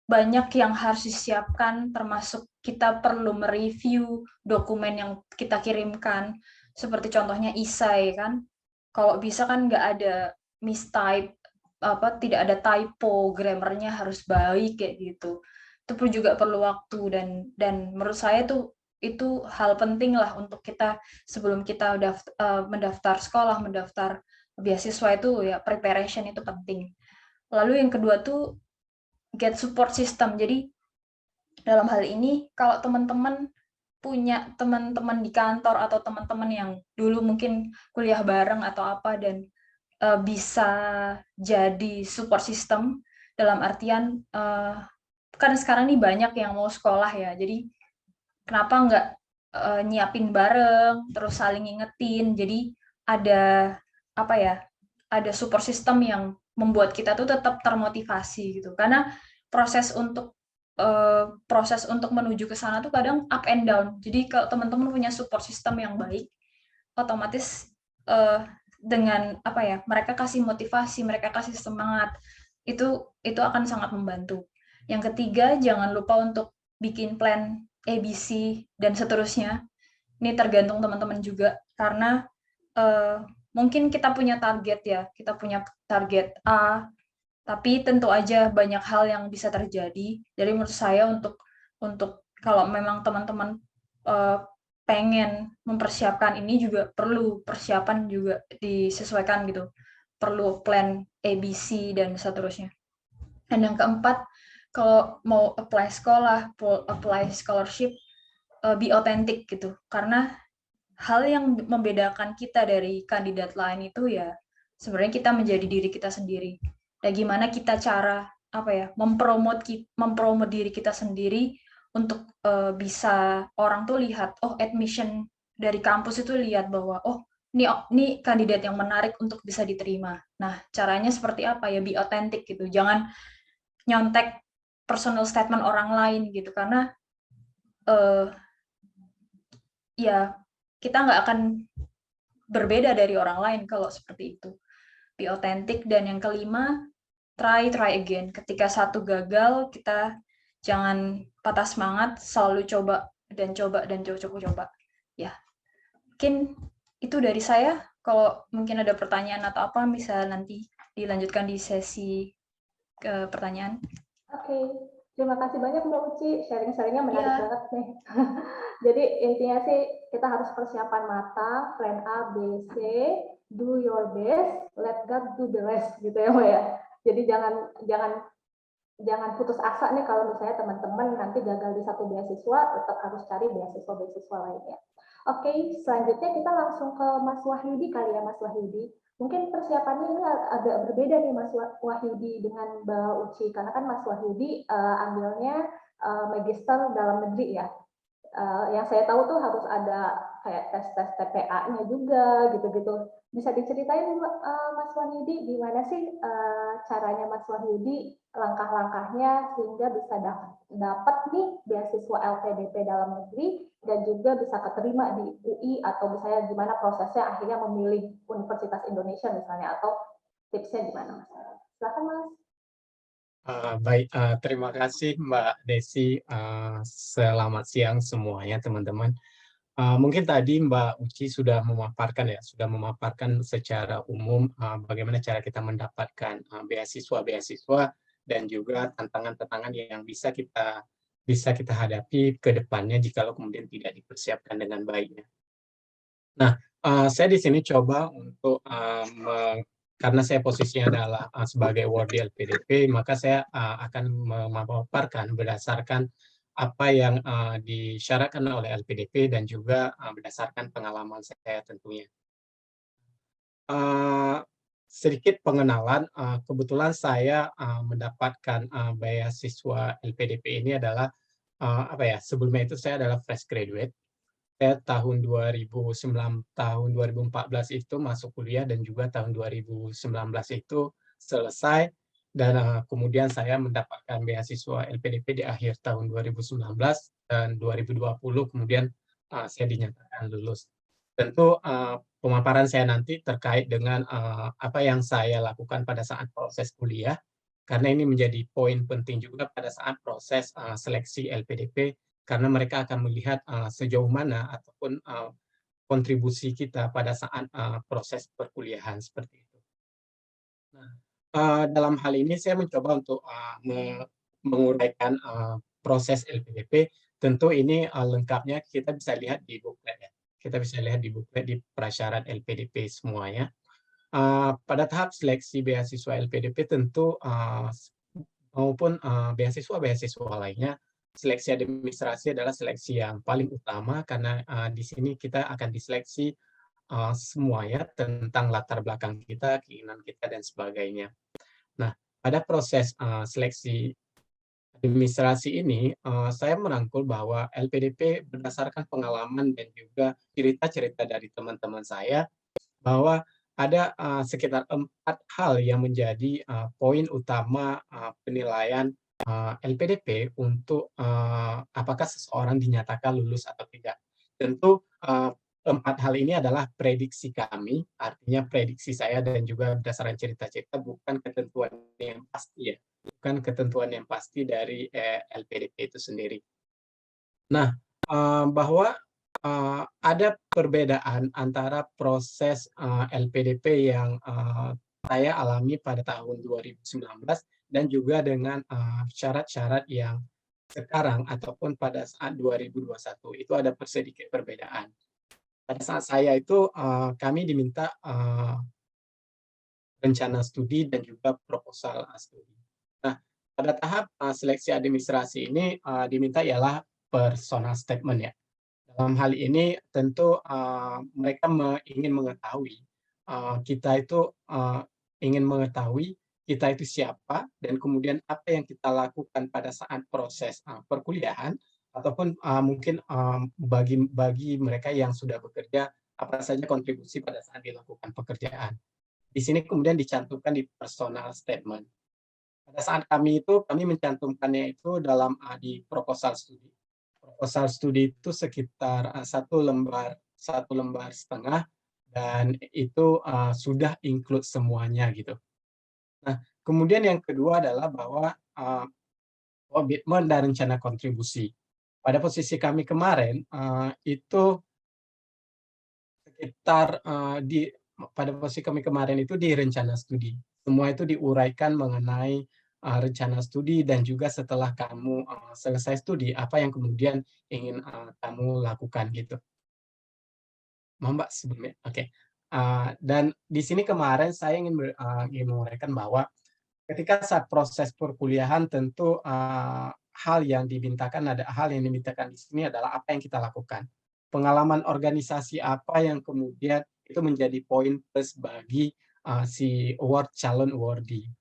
banyak yang harus disiapkan, termasuk kita perlu mereview dokumen yang kita kirimkan, seperti contohnya esai kan, kalau bisa kan nggak ada mistype, tidak ada typo, grammarnya harus baik kayak gitu. Itu pun juga perlu waktu dan menurut saya itu hal penting lah untuk kita sebelum kita mendaftar sekolah, mendaftar beasiswa itu ya preparation itu penting. Lalu yang kedua tuh get support system. Jadi dalam hal ini kalau teman-teman punya teman-teman di kantor atau teman-teman yang dulu mungkin kuliah bareng atau apa dan bisa jadi support system dalam artian kan sekarang nih banyak yang mau sekolah ya. Jadi kenapa nggak nyiapin bareng terus saling ngingetin. Jadi ada apa ya? Ada support system yang membuat kita tuh tetap termotivasi gitu. Karena proses untuk menuju ke sana tuh kadang up and down. Jadi kalau teman-teman punya support system yang baik, otomatis dengan apa ya, mereka kasih motivasi, mereka kasih semangat, itu akan sangat membantu. Yang ketiga, jangan lupa untuk bikin plan ABC dan seterusnya. Ini tergantung teman-teman juga, karena mungkin kita punya target ya, kita punya target A, tapi tentu aja banyak hal yang bisa terjadi. Jadi menurut saya untuk kalau memang teman-teman pengen mempersiapkan ini juga perlu persiapan juga disesuaikan gitu. Perlu plan ABC dan seterusnya. Dan yang keempat, kalau mau apply sekolah, apply scholarship, be authentic gitu. Karena hal yang membedakan kita dari kandidat lain itu ya sebenarnya kita menjadi diri kita sendiri. Dan gimana kita cara mempromot diri kita sendiri untuk bisa orang tuh lihat, oh admission dari kampus itu lihat bahwa oh ini kandidat yang menarik untuk bisa diterima. Nah caranya seperti apa ya, be authentic gitu, jangan nyontek personal statement orang lain gitu, karena ya kita nggak akan berbeda dari orang lain kalau seperti itu. Be authentic. Dan yang kelima, try again. Ketika satu gagal, kita jangan patah semangat, selalu coba. Ya, mungkin itu dari saya. Kalau mungkin ada pertanyaan atau apa, bisa nanti dilanjutkan di sesi pertanyaan. Oke, terima kasih banyak Mbak Uci, sharing-sharingnya menarik banget nih. Jadi intinya sih kita harus persiapan matang, plan A, B, C, do your best, let God do the rest gitu ya Mbak ya. Jadi jangan putus asa nih kalau misalnya teman-teman nanti gagal di satu beasiswa, tetap harus cari beasiswa lainnya. Oke, selanjutnya kita langsung ke Mas Wahyudi kali ya Mas Wahyudi. Mungkin persiapannya ini agak berbeda nih Mas Wahyudi dengan Mbak Uci, karena kan Mas Wahyudi ambilnya magister dalam negeri ya. Yang saya tahu tuh harus ada kayak tes TPA-nya juga gitu-gitu. Bisa diceritain Mas Wahyudi gimana sih caranya Mas Wahyudi, langkah-langkahnya sehingga bisa dapat nih beasiswa LPDP dalam negeri dan juga bisa keterima di UI, atau misalnya gimana prosesnya akhirnya memilih Universitas Indonesia misalnya, atau tipsnya gimana Mas? Silakan Mas. Baik, terima kasih Mbak Desi. Selamat siang semuanya teman-teman. Mungkin tadi Mbak Uci sudah memaparkan secara umum bagaimana cara kita mendapatkan beasiswa dan juga tantangan-tantangan yang bisa kita hadapi ke depannya jika kemudian tidak dipersiapkan dengan baiknya. Nah, saya di sini coba untuk karena saya posisinya adalah sebagai awardee LPDP, maka saya akan memaparkan berdasarkan apa yang disyaratkan oleh LPDP dan juga berdasarkan pengalaman saya tentunya. Sedikit pengenalan, kebetulan saya mendapatkan beasiswa LPDP ini adalah sebelumnya itu saya adalah fresh graduate. Saya tahun 2014 itu masuk kuliah dan juga tahun 2019 itu selesai dan kemudian saya mendapatkan beasiswa LPDP di akhir tahun 2019 dan 2020 kemudian saya dinyatakan lulus. Tentu pemaparan saya nanti terkait dengan apa yang saya lakukan pada saat proses kuliah, karena ini menjadi poin penting juga pada saat proses seleksi LPDP, karena mereka akan melihat sejauh mana ataupun kontribusi kita pada saat proses perkuliahan seperti itu. Nah, dalam hal ini saya mencoba untuk menguraikan proses LPDP. Tentu ini lengkapnya kita bisa lihat di booklet ya. Kita bisa lihat di booklet di prasyarat LPDP semuanya. Pada tahap seleksi beasiswa LPDP tentu maupun beasiswa-beasiswa lainnya, seleksi administrasi adalah seleksi yang paling utama karena di sini kita akan diseleksi semuanya tentang latar belakang kita, keinginan kita, dan sebagainya. Nah, pada proses seleksi administrasi ini, saya merangkul bahwa LPDP berdasarkan pengalaman dan juga cerita-cerita dari teman-teman saya, bahwa ada sekitar 4 hal yang menjadi poin utama penilaian LPDP untuk apakah seseorang dinyatakan lulus atau tidak. Tentu 4 hal ini adalah prediksi kami, artinya prediksi saya dan juga berdasarkan cerita-cerita, bukan ketentuan yang pasti ya, bukan ketentuan yang pasti dari LPDP itu sendiri. Nah, bahwa ada perbedaan antara proses LPDP yang saya alami pada tahun 2019 dan juga dengan syarat-syarat yang sekarang ataupun pada saat 2021 itu ada sedikit perbedaan. Pada saat saya itu kami diminta rencana studi dan juga proposal studi. Nah, pada tahap seleksi administrasi ini diminta ialah personal statement ya. Dalam hal ini tentu mereka ingin mengetahui kita itu siapa dan kemudian apa yang kita lakukan pada saat proses perkuliahan ataupun mungkin bagi mereka yang sudah bekerja apa saja kontribusi pada saat dilakukan pekerjaan. Di sini kemudian dicantumkan di personal statement. Pada saat kami mencantumkannya itu dalam di proposal studi. Proposal studi itu sekitar 1 lembar setengah dan itu sudah include semuanya gitu. Nah, kemudian yang kedua adalah bahwa komitmen dan rencana kontribusi. Pada posisi kami kemarin itu sekitar pada posisi kami kemarin itu di rencana studi. Semua itu diuraikan mengenai rencana studi dan juga setelah kamu selesai studi, apa yang kemudian ingin kamu lakukan gitu. Mbak sebelumnya, oke. Dan di sini kemarin saya ingin menguraikan bahwa ketika saat proses perkuliahan tentu hal yang dimintakan di sini adalah apa yang kita lakukan. Pengalaman organisasi apa yang kemudian itu menjadi poin plus bagi si calon awardee.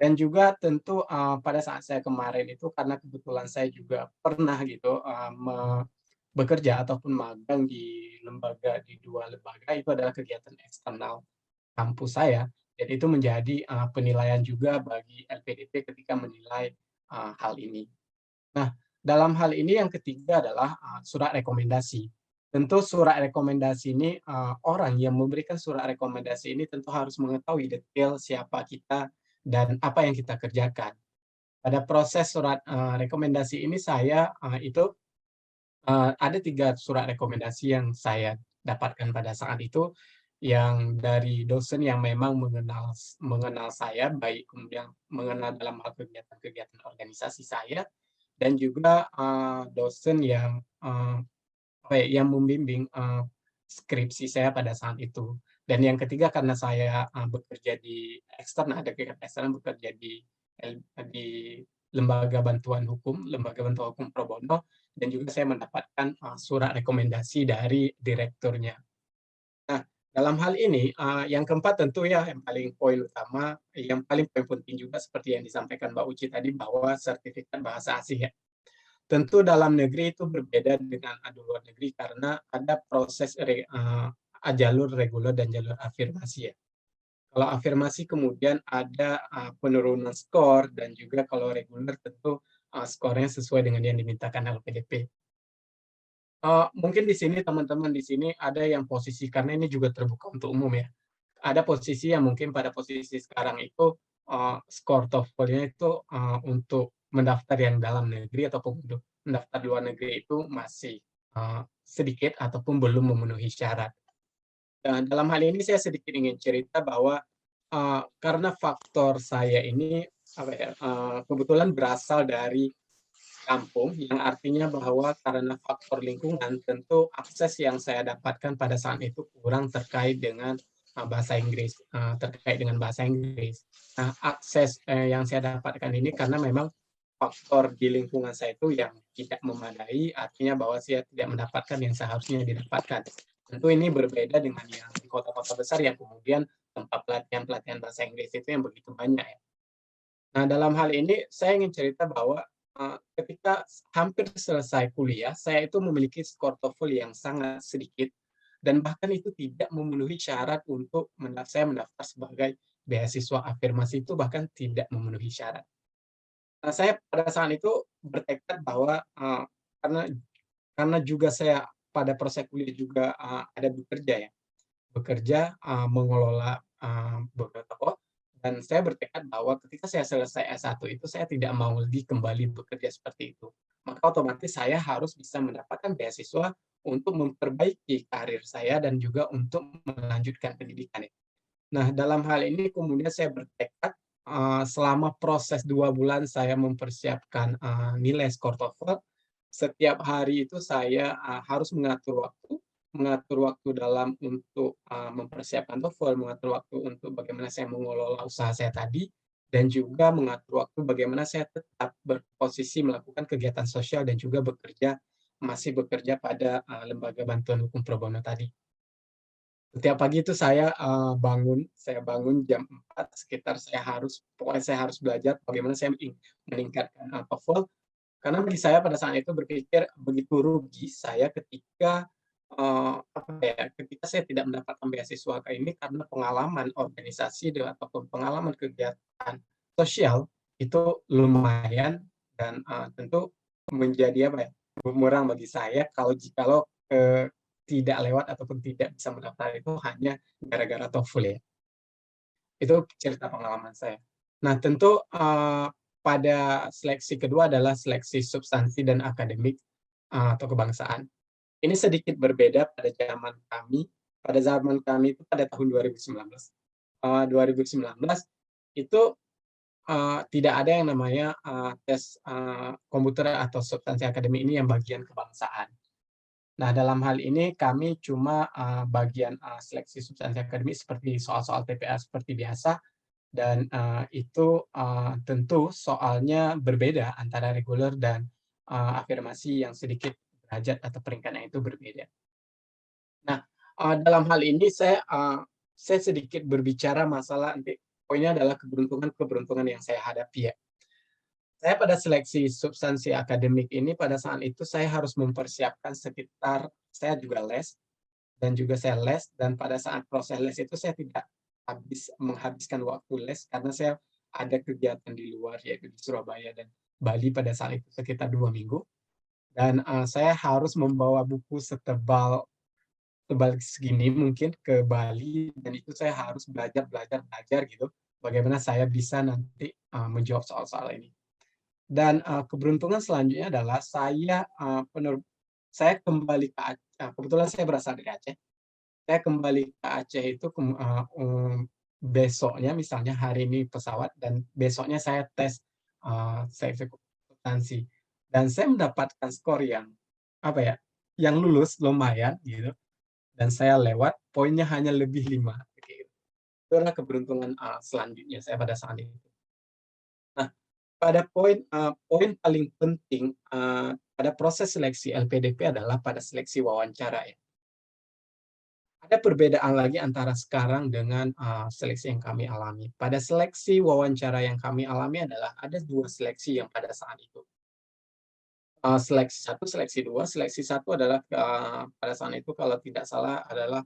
Dan juga tentu pada saat saya kemarin itu karena kebetulan saya juga pernah gitu bekerja ataupun magang di 2 lembaga, itu adalah kegiatan eksternal kampus saya, dan itu menjadi penilaian juga bagi LPDP ketika menilai hal ini. Nah, dalam hal ini yang ketiga adalah surat rekomendasi. Tentu surat rekomendasi ini, orang yang memberikan surat rekomendasi ini tentu harus mengetahui detail siapa kita dan apa yang kita kerjakan. Pada proses surat rekomendasi ini saya itu ada 3 surat rekomendasi yang saya dapatkan pada saat itu, yang dari dosen yang memang mengenal saya, baik kemudian mengenal dalam hal kegiatan-kegiatan organisasi saya, dan juga dosen yang yang membimbing skripsi saya pada saat itu. Dan yang ketiga karena saya bekerja di eksternal, ada kegiatan eksternal bekerja di lembaga bantuan hukum pro bono, dan juga saya mendapatkan surat rekomendasi dari direkturnya. Nah, dalam hal ini, yang keempat tentu ya, yang paling poin utama, yang paling poin penting juga seperti yang disampaikan Mbak Uci tadi, bahwa sertifikat bahasa asing ya. Tentu dalam negeri itu berbeda dengan luar negeri karena ada proses jalur reguler dan jalur afirmasi ya. Kalau afirmasi kemudian ada penurunan skor, dan juga kalau reguler tentu skornya sesuai dengan yang dimintakan LPDP. Mungkin di sini teman-teman di sini ada yang posisi, karena ini juga terbuka untuk umum ya. Ada posisi yang mungkin pada posisi sekarang itu skor TOEFL-nya itu untuk mendaftar yang dalam negeri ataupun untuk mendaftar di luar negeri itu masih sedikit ataupun belum memenuhi syarat. Dan dalam hal ini saya sedikit ingin cerita bahwa karena faktor saya ini kebetulan berasal dari kampung, yang artinya bahwa karena faktor lingkungan, tentu akses yang saya dapatkan pada saat itu kurang terkait dengan bahasa Inggris, Nah, akses yang saya dapatkan ini karena memang faktor di lingkungan saya itu yang tidak memadai, artinya bahwa saya tidak mendapatkan yang seharusnya didapatkan. Tentu ini berbeda dengan yang di kota-kota besar yang kemudian tempat pelatihan bahasa Inggris itu yang begitu banyak ya. Nah, dalam hal ini saya ingin cerita bahwa ketika hampir selesai kuliah, saya itu memiliki skor TOEFL yang sangat sedikit, dan bahkan itu tidak memenuhi syarat untuk saya mendaftar sebagai beasiswa afirmasi, itu bahkan tidak memenuhi syarat. Nah, saya pada saat itu bertekad bahwa karena juga saya pada proses kuliah juga ada bekerja mengelola beberapa toko, dan saya bertekad bahwa ketika saya selesai S1 itu saya tidak mau lagi kembali bekerja seperti itu. Maka otomatis saya harus bisa mendapatkan beasiswa untuk memperbaiki karir saya dan juga untuk melanjutkan pendidikan. Nah, dalam hal ini kemudian saya bertekad selama proses 2 bulan saya mempersiapkan nilai skor TOEFL, setiap hari itu saya harus mengatur waktu dalam untuk mempersiapkan TOEFL, mengatur waktu untuk bagaimana saya mengelola usaha saya tadi, dan juga mengatur waktu bagaimana saya tetap berposisi melakukan kegiatan sosial dan juga masih bekerja pada lembaga bantuan hukum pro bono tadi. Setiap pagi itu saya bangun jam 4 sekitar, pokoknya saya harus belajar bagaimana saya meningkatkan TOEFL, karena bagi saya pada saat itu berpikir begitu rugi saya ketika ketika saya tidak mendapatkan beasiswa ini karena pengalaman organisasi ataupun pengalaman kegiatan sosial itu lumayan, dan tentu menjadi bumerang bagi saya jikalau tidak lewat ataupun tidak bisa mendaftar itu hanya gara-gara TOEFL ya. Itu cerita pengalaman saya. Nah, tentu pada seleksi kedua adalah seleksi substansi dan akademik atau kebangsaan. Ini sedikit berbeda pada zaman kami. Pada zaman kami itu pada tahun 2019. 2019 itu tidak ada yang namanya tes komputer atau substansi akademik ini yang bagian kebangsaan. Nah, dalam hal ini kami cuma bagian seleksi substansi akademik seperti soal-soal TPA seperti biasa, dan itu tentu soalnya berbeda antara reguler dan afirmasi yang sedikit derajat atau peringkatnya itu berbeda. Nah, dalam hal ini saya sedikit berbicara masalah, poinnya adalah keberuntungan yang saya hadapi ya. Saya pada seleksi substansi akademik ini pada saat itu saya harus mempersiapkan saya juga les, dan pada saat proses les itu saya tidak menghabiskan waktu les karena saya ada kegiatan di luar, yaitu di Surabaya dan Bali pada saat itu sekitar 2 minggu, dan saya harus membawa buku setebal segini mungkin ke Bali, dan itu saya harus belajar gitu bagaimana saya bisa nanti menjawab soal-soal ini. Dan keberuntungan selanjutnya adalah saya kembali ke Aceh. Kebetulan saya berasal dari Aceh. Saya kembali ke Aceh itu besoknya, misalnya hari ini pesawat, dan besoknya saya tes substansi. Dan saya mendapatkan skor yang lulus lumayan gitu. Dan saya lewat, poinnya hanya lebih 5. Itu adalah keberuntungan selanjutnya saya pada saat itu. Nah, pada poin paling penting pada proses seleksi LPDP adalah pada seleksi wawancara ya. Ada perbedaan lagi antara sekarang dengan seleksi yang kami alami. Pada seleksi wawancara yang kami alami adalah ada 2 seleksi yang pada saat itu. Seleksi 1, seleksi 2. Seleksi 1 adalah pada saat itu kalau tidak salah adalah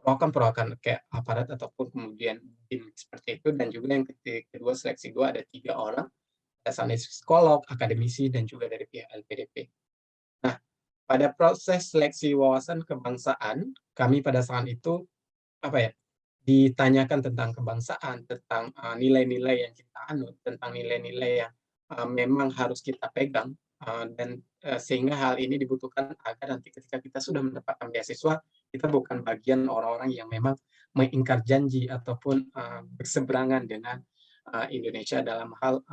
perawakan kayak aparat ataupun kemudian tim seperti itu, dan juga yang kedua seleksi 2 ada 3 orang. Pada saat itu psikolog, akademisi, dan juga dari pihak LPDP. Nah, pada proses seleksi wawasan kebangsaan, kami pada saat itu ditanyakan tentang kebangsaan, tentang nilai-nilai yang kita anut, tentang nilai-nilai yang memang harus kita pegang, dan sehingga hal ini dibutuhkan agar nanti ketika kita sudah mendapatkan beasiswa, kita bukan bagian orang-orang yang memang mengingkar janji ataupun berseberangan dengan Indonesia dalam hal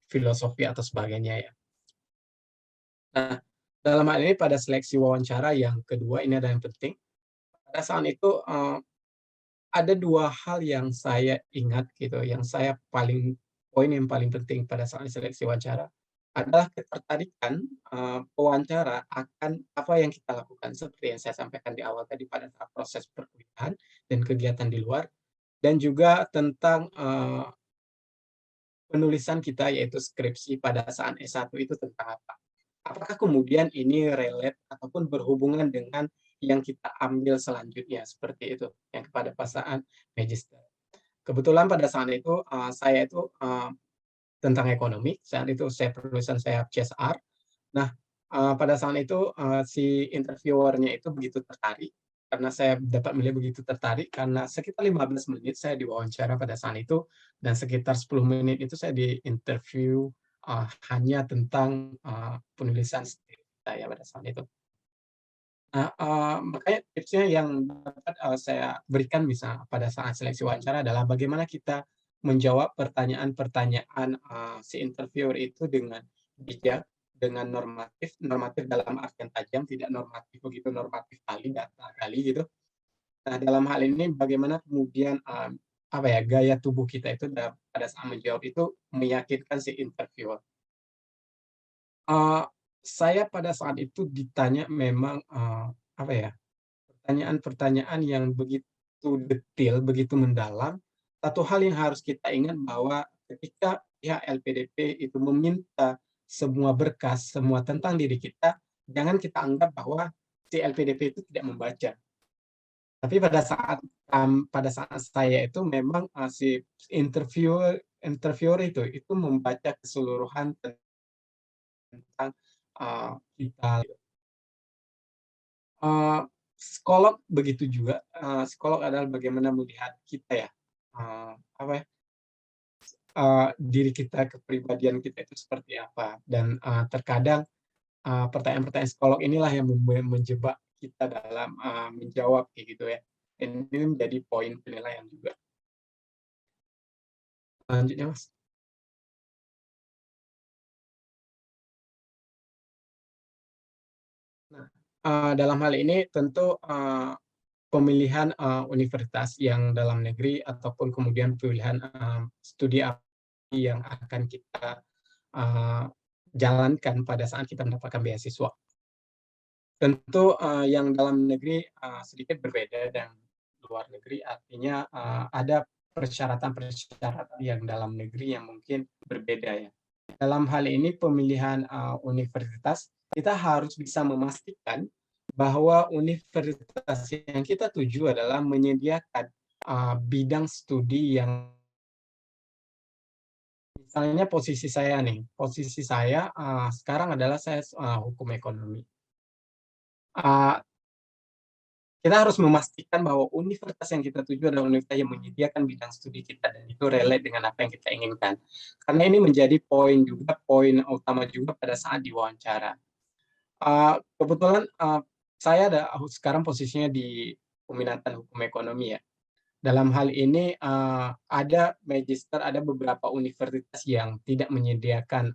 filosofi atau sebagainya ya. Nah, dalam hal ini pada seleksi wawancara yang kedua ini ada yang penting. Pada saat itu ada 2 hal yang saya ingat gitu, yang poin yang paling penting pada saat seleksi wawancara adalah ketertarikan pewawancara akan apa yang kita lakukan, seperti yang saya sampaikan di awal tadi pada saat proses perkuliahan dan kegiatan di luar, dan juga tentang penulisan kita yaitu skripsi pada saat S1 itu tentang apa. Apakah kemudian ini relate ataupun berhubungan dengan yang kita ambil selanjutnya, seperti itu, yang kepada pasangan magister. Kebetulan pada saat itu saya itu tentang ekonomi, saat itu penulisan saya CSR. Nah, pada saat itu si interviewernya itu begitu tertarik, karena saya dapat melihat begitu tertarik, karena sekitar 15 menit saya diwawancara pada saat itu, dan sekitar 10 menit itu saya diinterview hanya tentang penulisan saya pada saat itu. Nah, makanya tipsnya yang dapat saya berikan bisa pada saat seleksi wawancara adalah bagaimana kita menjawab pertanyaan-pertanyaan si interviewer itu dengan bijak, dengan normatif dalam artian tajam, tidak normatif begitu normatif kali gitu. Nah, dalam hal ini bagaimana kemudian gaya tubuh kita itu pada saat menjawab itu meyakinkan si interviewer. Saya pada saat itu ditanya memang pertanyaan-pertanyaan yang begitu detail, begitu mendalam. Satu hal yang harus kita ingat bahwa ketika pihak LPDP itu meminta semua berkas, semua tentang diri kita, jangan kita anggap bahwa si LPDP itu tidak membaca. Tapi pada saat saya itu memang si interviewer itu membaca keseluruhan tentang kita. Psikolog begitu juga. Psikolog adalah bagaimana melihat kita ya, diri kita, kepribadian kita itu seperti apa. Dan terkadang pertanyaan-pertanyaan psikolog inilah yang menjebak kita dalam menjawab kayak gitu ya. Dan ini menjadi poin penilaian juga. Lanjutnya, Mas. Nah, dalam hal ini tentu pemilihan universitas yang dalam negeri ataupun kemudian pilihan studi yang akan kita jalankan pada saat kita mendapatkan beasiswa. Tentu yang dalam negeri sedikit berbeda dan luar negeri, artinya ada persyaratan-persyaratan yang dalam negeri yang mungkin berbeda ya. Dalam hal ini pemilihan universitas, kita harus bisa memastikan bahwa universitas yang kita tuju adalah menyediakan bidang studi yang, misalnya posisi saya sekarang adalah saya hukum ekonomi. Kita harus memastikan bahwa universitas yang kita tuju adalah universitas yang menyediakan bidang studi kita dan itu relate dengan apa yang kita inginkan. Karena ini menjadi poin utama juga pada saat diwawancara. Kebetulan saya sekarang posisinya di peminatan hukum ekonomi ya. Dalam hal ini ada beberapa universitas yang tidak menyediakan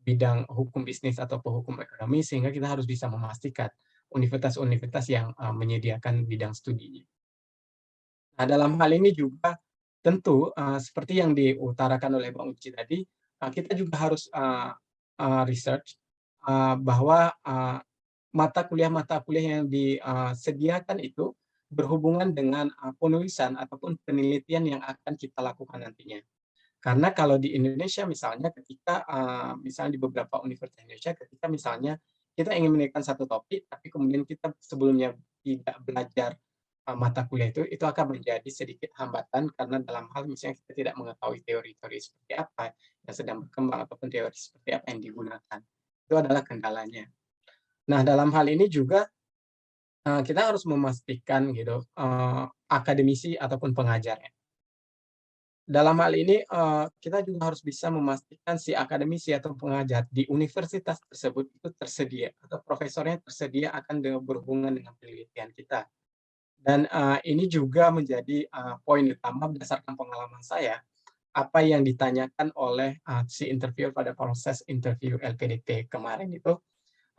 bidang hukum bisnis ataupun hukum ekonomi, sehingga kita harus bisa memastikan universitas-universitas yang menyediakan bidang studinya. Nah, dalam hal ini juga tentu seperti yang diutarakan oleh Bang Uci tadi, kita juga harus research bahwa mata kuliah yang disediakan itu berhubungan dengan penulisan ataupun penelitian yang akan kita lakukan nantinya. Karena kalau di Indonesia misalnya ketika misalnya di beberapa universitas Indonesia ketika misalnya kita ingin menaikkan satu topik, tapi kemudian kita sebelumnya tidak belajar mata kuliah itu akan menjadi sedikit hambatan karena dalam hal misalnya kita tidak mengetahui teori-teori seperti apa yang sedang berkembang ataupun teori seperti apa yang digunakan. Itu adalah kendalanya. Nah, dalam hal ini juga kita harus memastikan gitu akademisi ataupun pengajarnya. Dalam hal ini kita juga harus bisa memastikan si akademisi atau pengajar di universitas tersebut itu tersedia atau profesornya tersedia akan berhubungan dengan penelitian kita. Dan ini juga menjadi poin utama berdasarkan pengalaman saya, apa yang ditanyakan oleh si interviewer pada proses interview LPDP kemarin itu,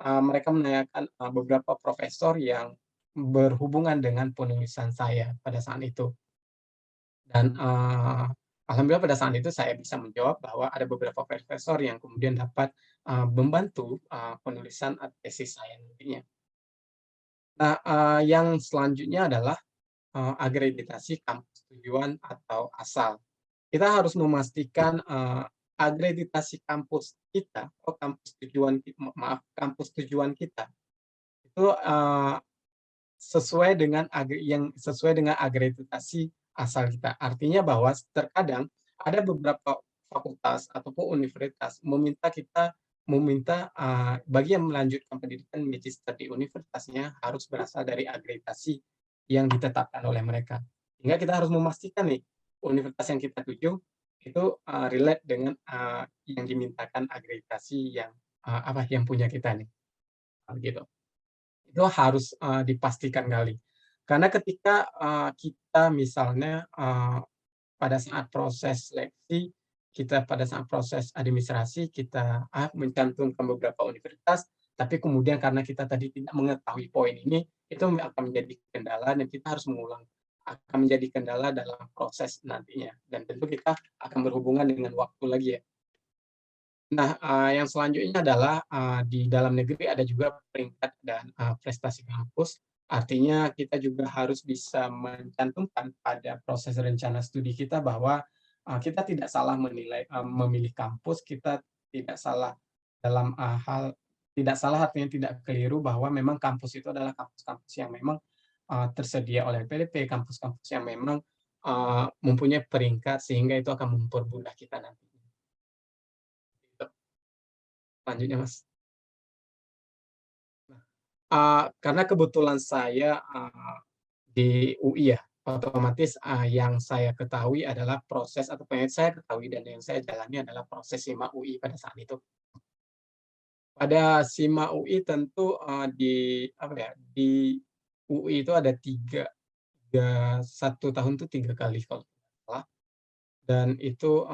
mereka menanyakan beberapa profesor yang berhubungan dengan penulisan saya pada saat itu. Dan alhamdulillah pada saat itu saya bisa menjawab bahwa ada beberapa profesor yang kemudian dapat membantu penulisan tesis saya nantinya. Nah, yang selanjutnya adalah akreditasi kampus tujuan atau asal. Kita harus memastikan akreditasi kampus kita, kampus tujuan kita itu sesuai dengan akreditasi asal kita. Artinya bahwa terkadang ada beberapa fakultas ataupun universitas meminta bagi yang melanjutkan pendidikan magister di universitasnya harus berasal dari akreditasi yang ditetapkan oleh mereka. Sehingga kita harus memastikan nih universitas yang kita tuju itu relate dengan yang dimintakan akreditasi yang yang punya kita nih. Gitu. Itu harus dipastikan kali. Karena ketika kita misalnya pada saat proses seleksi, kita pada saat proses administrasi, kita mencantumkan beberapa universitas, tapi kemudian karena kita tadi tidak mengetahui poin ini, itu akan menjadi kendala dan kita harus mengulang, akan menjadi kendala dalam proses nantinya. Dan tentu kita akan berhubungan dengan waktu lagi ya. Nah, yang selanjutnya adalah di dalam negeri ada juga peringkat dan prestasi kampus. Artinya kita juga harus bisa mencantumkan pada proses rencana studi kita bahwa kita tidak salah memilih kampus, kita tidak salah dalam tidak salah artinya tidak keliru bahwa memang kampus itu adalah kampus-kampus yang memang tersedia oleh PDP, kampus-kampus yang memang mempunyai peringkat sehingga itu akan mempermudah kita nanti. Lanjutnya, Mas. Karena kebetulan saya di UI ya, otomatis yang saya ketahui adalah proses atau yang saya ketahui dan yang saya jalani adalah proses SIMA UI pada saat itu. Pada SIMA UI tentu di UI itu ada satu tahun itu 3 kali kalau tidak salah. Dan itu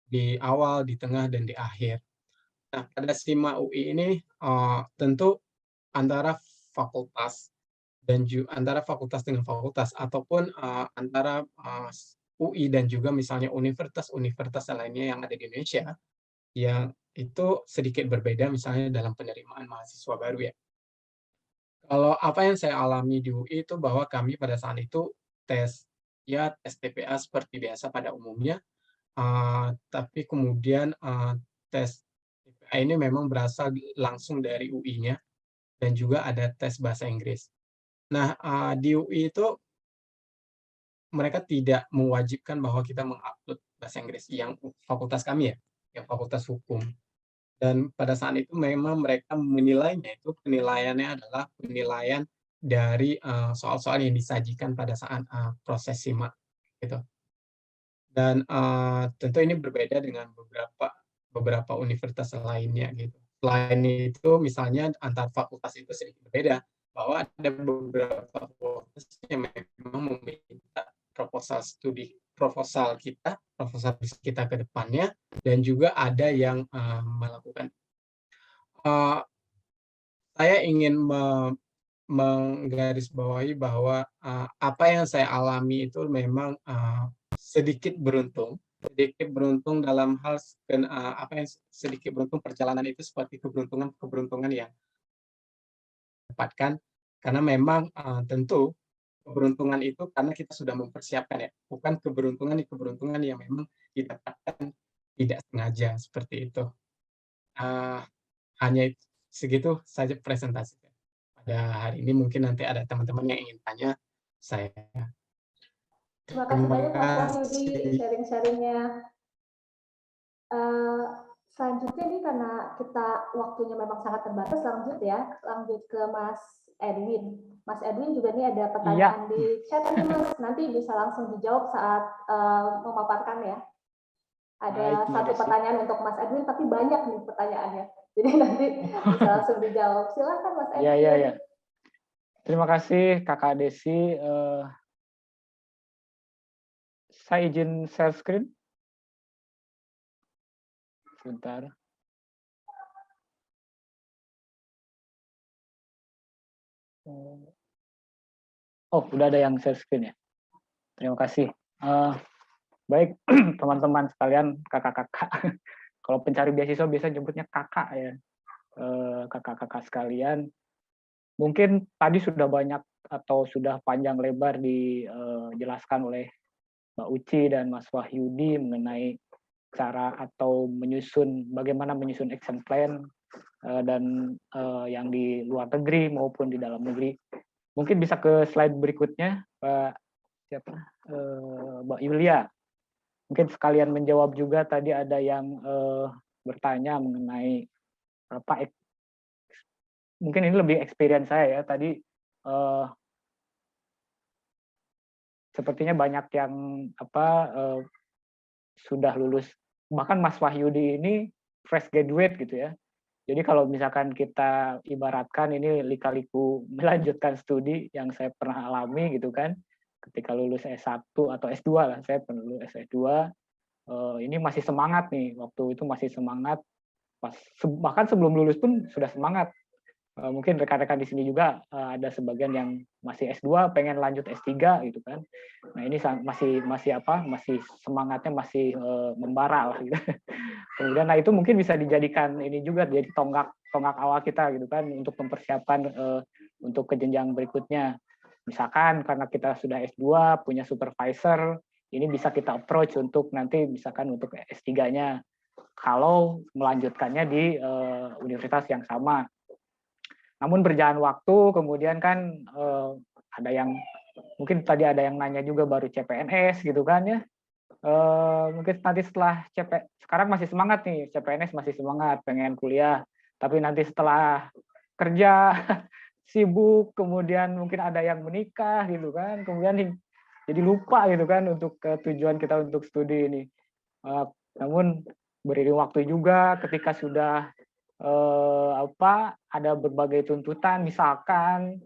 di awal, di tengah, dan di akhir. Nah, pada SIMA UI ini tentu antara fakultas antara fakultas dengan fakultas ataupun antara UI dan juga misalnya universitas-universitas lainnya yang ada di Indonesia yang itu sedikit berbeda misalnya dalam penerimaan mahasiswa baru ya. Kalau apa yang saya alami di UI itu bahwa kami pada saat itu tes TPA seperti biasa pada umumnya, tapi kemudian tes TPA ini memang berasal langsung dari UI-nya dan juga ada tes bahasa Inggris. Nah, di UI itu mereka tidak mewajibkan bahwa kita mengupload bahasa Inggris yang fakultas kami ya, yang fakultas hukum. Dan pada saat itu memang mereka menilainya itu penilaiannya adalah penilaian dari soal-soal yang disajikan pada saat proses SIMA gitu. Dan tentu ini berbeda dengan beberapa universitas lainnya gitu. Selain itu misalnya antar fakultas itu sedikit berbeda bahwa ada beberapa fakultas yang memang meminta proposal kita ke depannya dan juga ada yang melakukan. Saya ingin menggarisbawahi bahwa apa yang saya alami itu memang sedikit beruntung dalam hal apa yang sedikit beruntung perjalanan itu seperti keberuntungan yang dapatkan karena memang tentu keberuntungan itu karena kita sudah mempersiapkan ya, bukan keberuntungan yang memang didapatkan tidak sengaja seperti itu. Hanya segitu saja presentasi pada hari ini. Mungkin nanti ada teman-teman yang ingin tanya saya. Terima kasih banyak Mas Wahyudi sharing-sharingnya. Selanjutnya nih karena kita waktunya memang sangat terbatas, lanjut ke Mas Edwin. Mas Edwin juga nih ada pertanyaan di chat nih Mas, nanti bisa langsung dijawab saat memaparkan ya. Ada satu pertanyaan untuk Mas Edwin, tapi banyak nih pertanyaannya. Jadi nanti bisa langsung dijawab. Silakan Mas Edwin. Iya. Terima kasih Kakak Desi. Saya izin share screen. Sebentar. Oh, udah ada yang share screen ya. Terima kasih. Baik, teman-teman sekalian, kakak-kakak. Kalau pencari beasiswa biasa nyebutnya kakak ya. Kakak-kakak sekalian. Mungkin tadi sudah banyak atau sudah panjang lebar dijelaskan oleh Mbak Uci dan Mas Wahyudi mengenai cara atau bagaimana menyusun action plan dan yang di luar negeri maupun di dalam negeri. Mungkin bisa ke slide berikutnya, Mbak Yulia. Mungkin sekalian menjawab juga tadi ada yang bertanya mengenai mungkin ini lebih experience saya ya tadi. Sepertinya banyak yang sudah lulus, bahkan Mas Wahyudi ini fresh graduate gitu ya. Jadi kalau misalkan kita ibaratkan ini lika-liku melanjutkan studi yang saya pernah alami gitu kan, ketika lulus S1 atau S2 lah, saya pernah lulus S2, ini masih semangat nih, waktu itu masih semangat, bahkan sebelum lulus pun sudah semangat. Mungkin rekan-rekan di sini juga ada sebagian yang masih S2 pengen lanjut S3 gitu kan. Nah ini masih semangatnya masih membara lah gitu. Kemudian nah itu mungkin bisa dijadikan ini juga jadi tonggak awal kita gitu kan untuk mempersiapkan untuk ke jenjang berikutnya. Misalkan karena kita sudah S2 punya supervisor, ini bisa kita approach untuk nanti misalkan untuk S3-nya kalau melanjutkannya di universitas yang sama. Namun berjalan waktu, kemudian kan ada yang mungkin tadi ada yang nanya juga baru CPNS gitu kan ya. Mungkin nanti setelah sekarang masih semangat nih CPNS, masih semangat pengen kuliah, tapi nanti setelah kerja sibuk, kemudian mungkin ada yang menikah gitu kan, kemudian jadi lupa gitu kan untuk tujuan kita untuk studi ini. Namun beriring waktu juga ketika sudah ada berbagai tuntutan, misalkan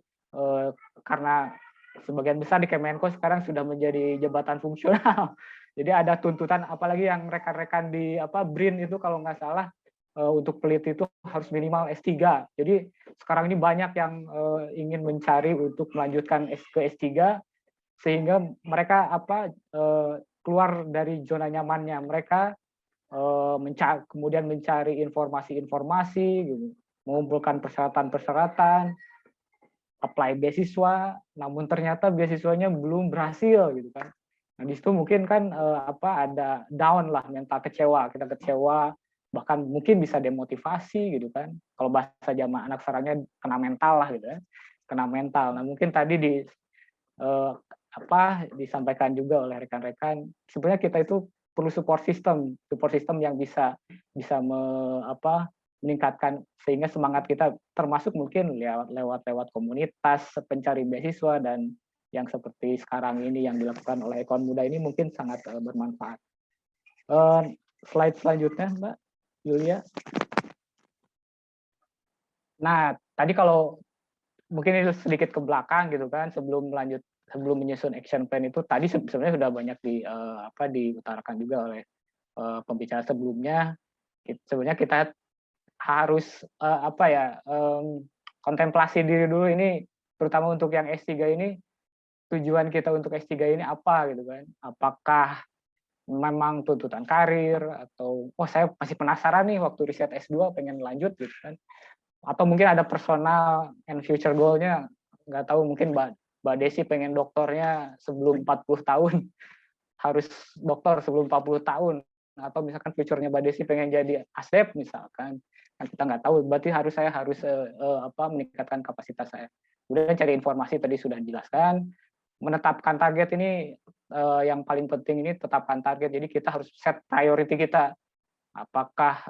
karena sebagian besar di Kemenko sekarang sudah menjadi jabatan fungsional, jadi ada tuntutan, apalagi yang rekan-rekan di BRIN itu kalau nggak salah untuk peneliti itu harus minimal S3. Jadi sekarang ini banyak yang ingin mencari untuk melanjutkan ke S3 sehingga mereka keluar dari zona nyamannya mereka. Kemudian mencari informasi-informasi, gitu, mengumpulkan persyaratan-persyaratan, apply beasiswa, namun ternyata beasiswanya belum berhasil, gitu kan. Nah di situ mungkin kan ada down lah, mental kecewa, kita kecewa, bahkan mungkin bisa demotivasi, gitu kan. Kalau bahasa zaman anak sekarangnya kena mental lah, gitu kan, kena mental. Nah mungkin tadi disampaikan juga oleh rekan-rekan, sebenarnya kita itu perlu support system yang bisa meningkatkan sehingga semangat kita, termasuk mungkin lewat komunitas pencari beasiswa dan yang seperti sekarang ini yang dilakukan oleh Ekon Muda ini mungkin sangat bermanfaat. Slide selanjutnya Mbak Yulia. Nah tadi kalau mungkin itu sedikit ke belakang gitu kan, sebelum menyusun action plan itu tadi sebenarnya sudah banyak diutarakan juga oleh pembicara sebelumnya. Sebenarnya kita harus kontemplasi diri dulu ini, terutama untuk yang S3 ini tujuan kita untuk S3 ini apa gitu kan. Apakah memang tuntutan karir atau saya masih penasaran nih waktu riset S2 pengen lanjut gitu kan. Atau mungkin ada personal and future goal-nya, nggak tahu, mungkin Mbak Desi pengen doktornya sebelum 40 tahun, harus dokter sebelum 40 tahun, atau misalkan future-nya Mbak Desi pengen jadi asep misalkan, kan kita nggak tahu, berarti saya harus meningkatkan kapasitas saya. Kemudian cari informasi tadi sudah dijelaskan, menetapkan target ini yang paling penting ini tetapkan target, jadi kita harus set priority kita, apakah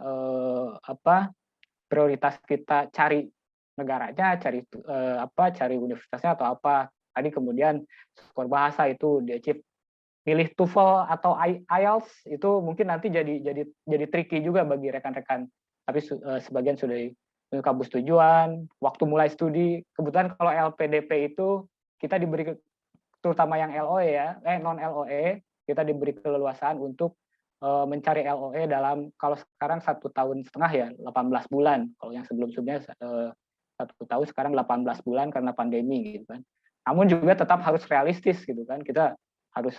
prioritas kita cari negaranya, cari universitasnya atau apa. Tadi kemudian skor bahasa itu di achieve, pilih TOEFL atau IELTS itu mungkin nanti jadi tricky juga bagi rekan-rekan. Tapi sebagian sudah di kampus tujuan, waktu mulai studi. Kebetulan kalau LPDP itu kita diberi, terutama yang LOE ya, non LOE, kita diberi keleluasaan untuk mencari LOE dalam, kalau sekarang 1,5 tahun ya, 18 bulan. Kalau yang sebelum-sebelumnya 1 tahun, sekarang 18 bulan karena pandemi gitu kan. Namun juga tetap harus realistis gitu kan. Kita harus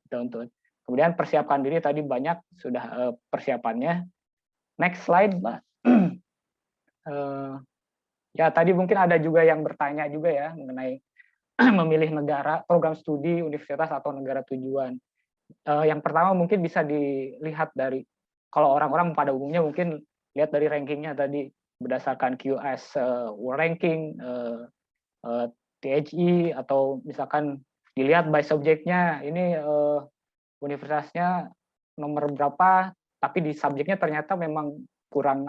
downtown. Kemudian persiapkan diri, tadi banyak sudah persiapannya. Next slide, Mbak. Ya tadi mungkin ada juga yang bertanya juga ya mengenai memilih negara, program studi, universitas atau negara tujuan. Yang pertama mungkin bisa dilihat dari, kalau orang-orang pada umumnya mungkin lihat dari rankingnya tadi, berdasarkan QS World Ranking, THE, atau misalkan dilihat by subjeknya, ini universitasnya nomor berapa, tapi di subjeknya ternyata memang kurang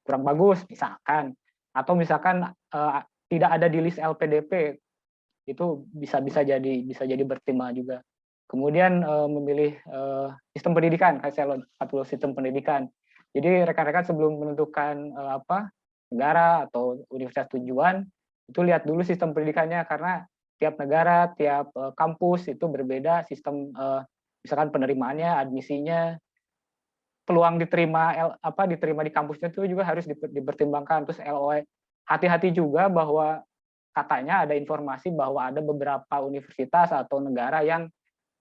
bagus misalkan, atau misalkan tidak ada di list LPDP, itu bisa jadi bertimbangan juga. Kemudian memilih sistem pendidikan, saya 40 sistem pendidikan. Jadi rekan-rekan sebelum menentukan negara atau universitas tujuan, itu lihat dulu sistem pendidikannya, karena tiap negara, tiap kampus itu berbeda sistem, misalkan penerimaannya, admisinya, peluang diterima di kampusnya itu juga harus dipertimbangkan. Terus LOE, hati-hati juga bahwa katanya ada informasi bahwa ada beberapa universitas atau negara yang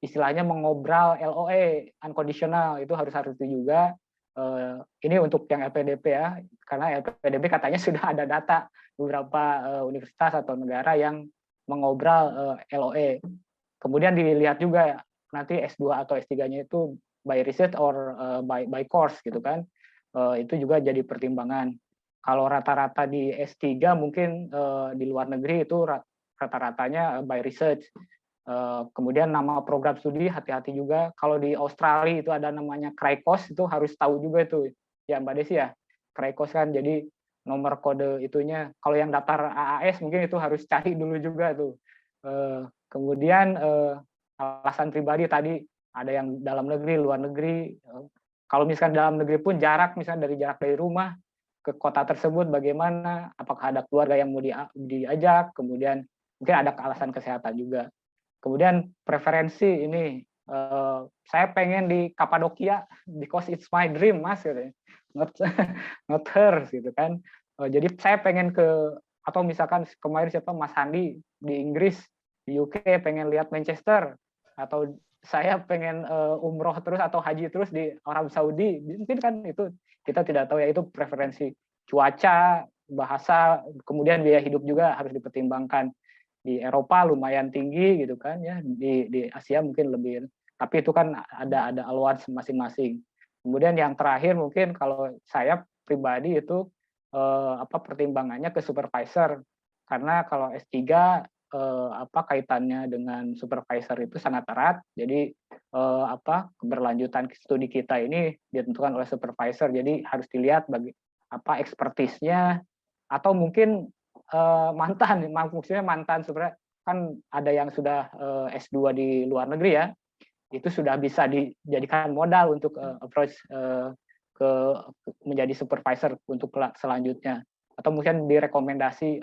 istilahnya mengobral LOE unconditional, itu harus juga. Ini untuk yang LPDP ya, karena LPDP katanya sudah ada data beberapa universitas atau negara yang mengobral LOE. Kemudian dilihat juga nanti S2 atau S3-nya itu by research or by course gitu kan. Itu juga jadi pertimbangan. Kalau rata-rata di S3 mungkin di luar negeri itu rata-ratanya by research. Kemudian nama program studi hati-hati juga. Kalau di Australia itu ada namanya CRICOS, itu harus tahu juga itu ya Mbak Desi ya. CRICOS kan jadi nomor kode itunya. Kalau yang daftar AAS mungkin itu harus cari dulu juga tuh. Kemudian alasan pribadi tadi ada yang dalam negeri, luar negeri. Kalau misalkan dalam negeri pun jarak, misalnya jarak dari rumah ke kota tersebut bagaimana, apakah ada keluarga yang mau diajak, kemudian mungkin ada alasan kesehatan juga. Kemudian preferensi ini, saya pengen di Kapadokia because it's my dream, Mas, gitu. Not hers, gitu kan. Jadi saya pengen atau misalkan kemarin Mas Handi di Inggris, di UK pengen lihat Manchester, atau saya pengen umroh terus atau haji terus di Arab Saudi, mungkin kan itu kita tidak tahu ya, itu preferensi. Cuaca, bahasa, kemudian biaya hidup juga harus dipertimbangkan. Di Eropa lumayan tinggi gitu kan ya, di Asia mungkin lebih, tapi itu kan ada allowance masing-masing. Kemudian yang terakhir mungkin kalau saya pribadi itu pertimbangannya ke supervisor, karena kalau S3 kaitannya dengan supervisor itu sangat erat, jadi keberlanjutan studi kita ini ditentukan oleh supervisor, jadi harus dilihat ekspertisnya, atau mungkin maksudnya mantan sebenarnya kan ada yang sudah S2 di luar negeri ya, itu sudah bisa dijadikan modal untuk approach menjadi supervisor untuk selanjutnya, atau mungkin direkomendasi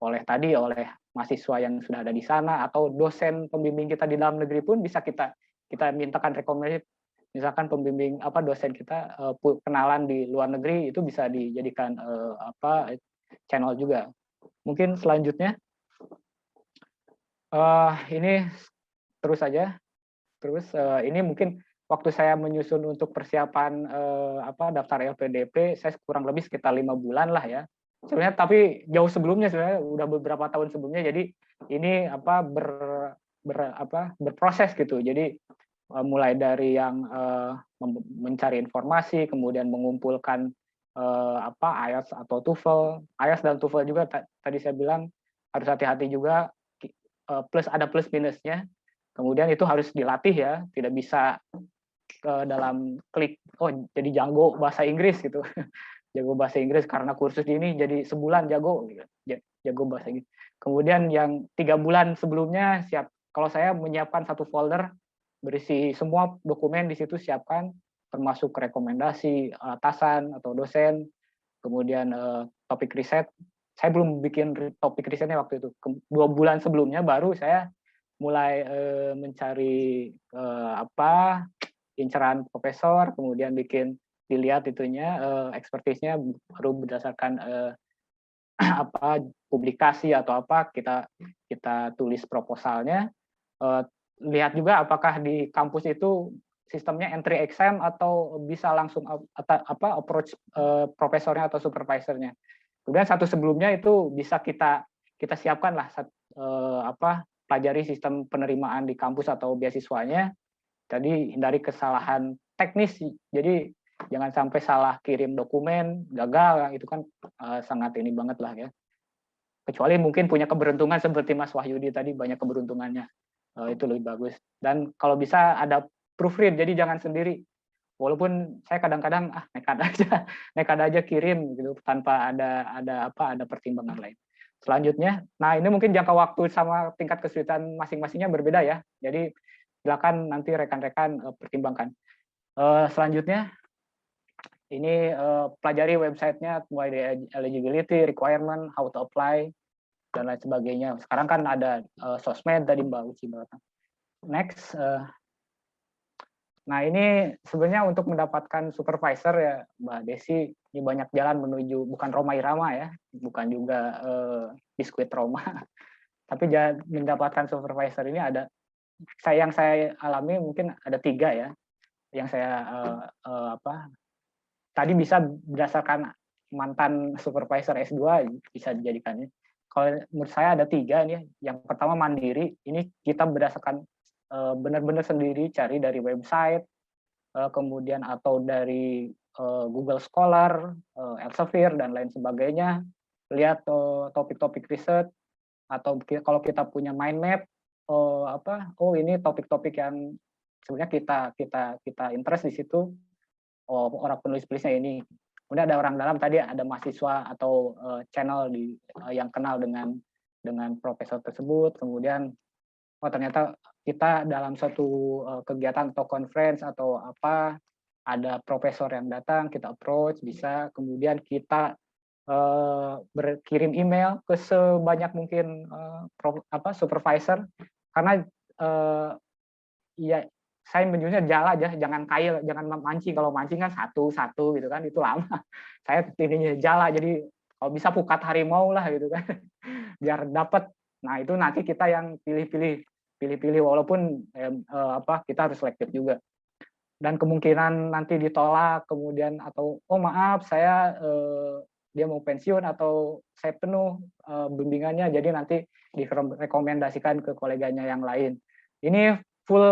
oleh mahasiswa yang sudah ada di sana, atau dosen pembimbing kita di dalam negeri pun bisa kita mintakan rekomendasi, misalkan pembimbing dosen kita kenalan di luar negeri, itu bisa dijadikan channel juga. Mungkin selanjutnya Ini terus saja. Terus ini mungkin waktu saya menyusun untuk persiapan daftar LPDP, saya kurang lebih sekitar 5 bulan lah ya. Sebenarnya tapi jauh sebelumnya, sebenarnya udah beberapa tahun sebelumnya. Jadi ini berproses gitu. Jadi mulai dari yang mencari informasi, kemudian mengumpulkan IELTS atau TOEFL. IELTS dan TOEFL juga tadi saya bilang harus hati-hati juga, ada plus minusnya. Kemudian itu harus dilatih ya, tidak bisa dalam klik jadi jago bahasa Inggris gitu. Jago bahasa Inggris karena kursus ini jadi sebulan jago gitu. Jago bahasa Inggris. Kemudian yang 3 bulan sebelumnya kalau saya menyiapkan satu folder berisi semua dokumen di situ, siapkan termasuk rekomendasi atasan atau dosen, kemudian topik riset. Saya belum bikin topik risetnya waktu itu. 2 bulan sebelumnya baru saya mulai mencari inceran profesor, kemudian dilihat itunya ekspertisnya, baru berdasarkan publikasi atau kita tulis proposalnya. Lihat juga apakah di kampus itu sistemnya entry exam atau bisa langsung approach profesornya atau supervisornya. Kemudian satu sebelumnya itu bisa kita siapkan lah pelajari sistem penerimaan di kampus atau beasiswanya. Jadi hindari kesalahan teknis. Jadi jangan sampai salah kirim dokumen, gagal, itu kan sangat ini banget lah ya. Kecuali mungkin punya keberuntungan seperti Mas Wahyudi tadi, banyak keberuntungannya, itu lebih bagus. Dan kalau bisa ada proofread, jadi jangan sendiri. Walaupun saya kadang-kadang nekat aja kirim gitu tanpa ada pertimbangan lain. Selanjutnya, nah ini mungkin jangka waktu sama tingkat kesulitan masing-masingnya berbeda ya. Jadi silakan nanti rekan-rekan pertimbangkan. Selanjutnya, ini pelajari websitenya mulai dari eligibility, requirement, how to apply, dan lain sebagainya. Sekarang kan ada sosmed tadi Mbak Uci. Next. Nah ini sebenarnya untuk mendapatkan supervisor ya Mbak Desi, ini banyak jalan menuju, bukan Roma Irama ya, bukan juga biskuit Roma, tapi mendapatkan supervisor ini ada, yang saya alami mungkin ada 3 ya, yang saya tadi bisa berdasarkan mantan supervisor S2 bisa dijadikannya. Kalau menurut saya ada 3 nih, yang pertama mandiri, ini kita berdasarkan benar-benar sendiri, cari dari website, kemudian atau dari Google Scholar, Elsevier, dan lain sebagainya. Lihat topik-topik riset, atau kalau kita punya mind map, ini topik-topik yang sebenarnya kita interest di situ, orang penulis-penulisnya ini. Kemudian ada orang dalam, tadi ada mahasiswa atau channel yang kenal dengan profesor tersebut. Kemudian ternyata kita dalam suatu kegiatan atau conference atau ada profesor yang datang, kita approach, bisa. Kemudian kita berkirim email ke sebanyak mungkin supervisor, karena ya saya menyuruhnya jala aja, jangan kail, jangan mancing. Kalau mancing kan satu gitu kan, itu lama. Saya ininya jala, jadi kalau bisa pukat harimau lah gitu kan, biar dapat. Nah itu nanti kita yang pilih-pilih, walaupun kita harus selektif juga. Dan kemungkinan nanti ditolak, kemudian atau maaf saya dia mau pensiun atau saya penuh bimbingannya, jadi nanti direkomendasikan ke koleganya yang lain. Ini full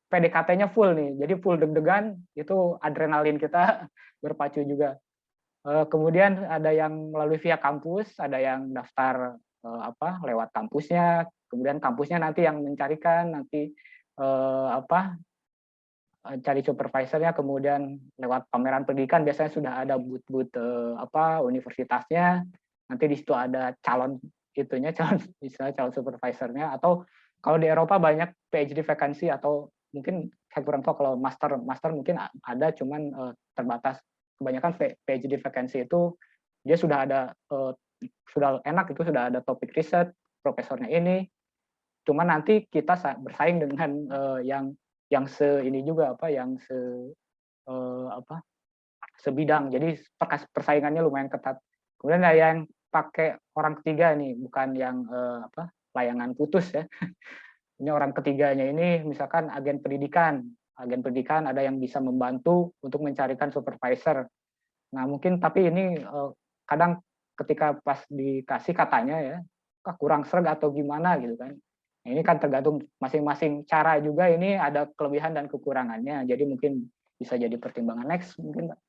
PDKT-nya full nih, jadi full deg-degan, itu adrenalin kita berpacu juga. Kemudian ada yang melalui via kampus, ada yang daftar lewat kampusnya, kemudian kampusnya nanti yang mencarikan, nanti cari supervisornya, kemudian lewat pameran pendidikan biasanya sudah ada booth universitasnya, nanti di situ ada calon supervisornya. Atau kalau di Eropa banyak PhD vacancy, atau mungkin saya kurang tahu kalau master mungkin ada, cuman terbatas. Kebanyakan PhD vacancy itu dia sudah ada sudah enak, itu sudah ada topik riset profesornya ini, cuman nanti kita bersaing dengan yang ini juga sebidang, jadi persaingannya lumayan ketat. Kemudian ada yang pakai orang ketiga nih, bukan yang layangan putus ya. Ini orang ketiganya ini misalkan agen pendidikan. Agen pendidikan ada yang bisa membantu untuk mencarikan supervisor. Nah mungkin tapi ini kadang ketika pas dikasih katanya ya, kurang serg atau gimana gitu kan. Nah, ini kan tergantung masing-masing cara juga, ini ada kelebihan dan kekurangannya. Jadi mungkin bisa jadi pertimbangan. Next mungkin Mbak.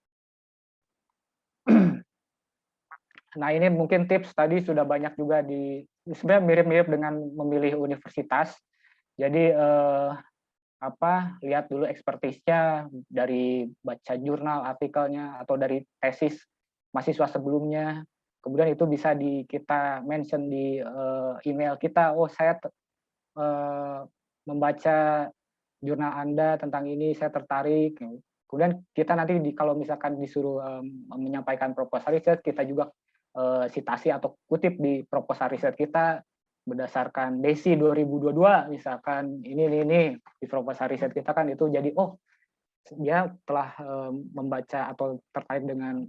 Nah ini mungkin tips tadi sudah banyak juga sebenarnya mirip-mirip dengan memilih universitas. Jadi lihat dulu expertise-nya dari baca jurnal artikelnya atau dari tesis mahasiswa sebelumnya. Kemudian itu bisa kita mention di email kita. Oh saya membaca jurnal Anda tentang ini, saya tertarik. Kemudian kita nanti kalau misalkan disuruh menyampaikan proposal riset, kita juga citasi atau kutip di proposal riset kita berdasarkan DESI 2022 misalkan ini di proposal riset kita kan itu jadi dia telah membaca atau terkait dengan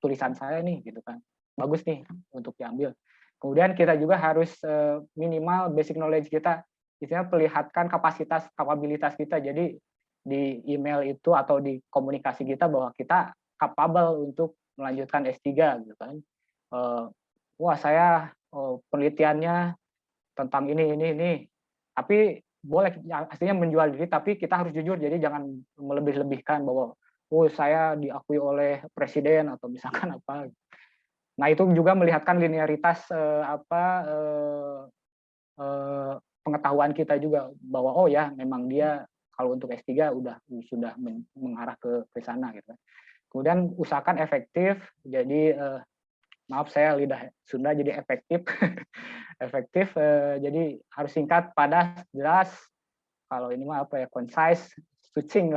tulisan saya nih gitu kan, bagus nih untuk diambil. Kemudian kita juga harus minimal basic knowledge kita, istilahnya perlihatkan kapabilitas kita. Jadi di email itu atau di komunikasi kita bahwa kita capable untuk melanjutkan S3 gitu kan. Wah saya penelitiannya tentang ini, tapi boleh aslinya menjual diri, tapi kita harus jujur, jadi jangan melebih-lebihkan bahwa saya diakui oleh presiden atau misalkan apa. Nah itu juga melihatkan linearitas pengetahuan kita juga bahwa ya memang dia kalau untuk S3 sudah mengarah ke sana gitu. Kemudian usahakan efektif, jadi maaf saya lidah Sunda jadi efektif. Efektif jadi harus singkat, padat, jelas. Kalau ini mah concise, succinct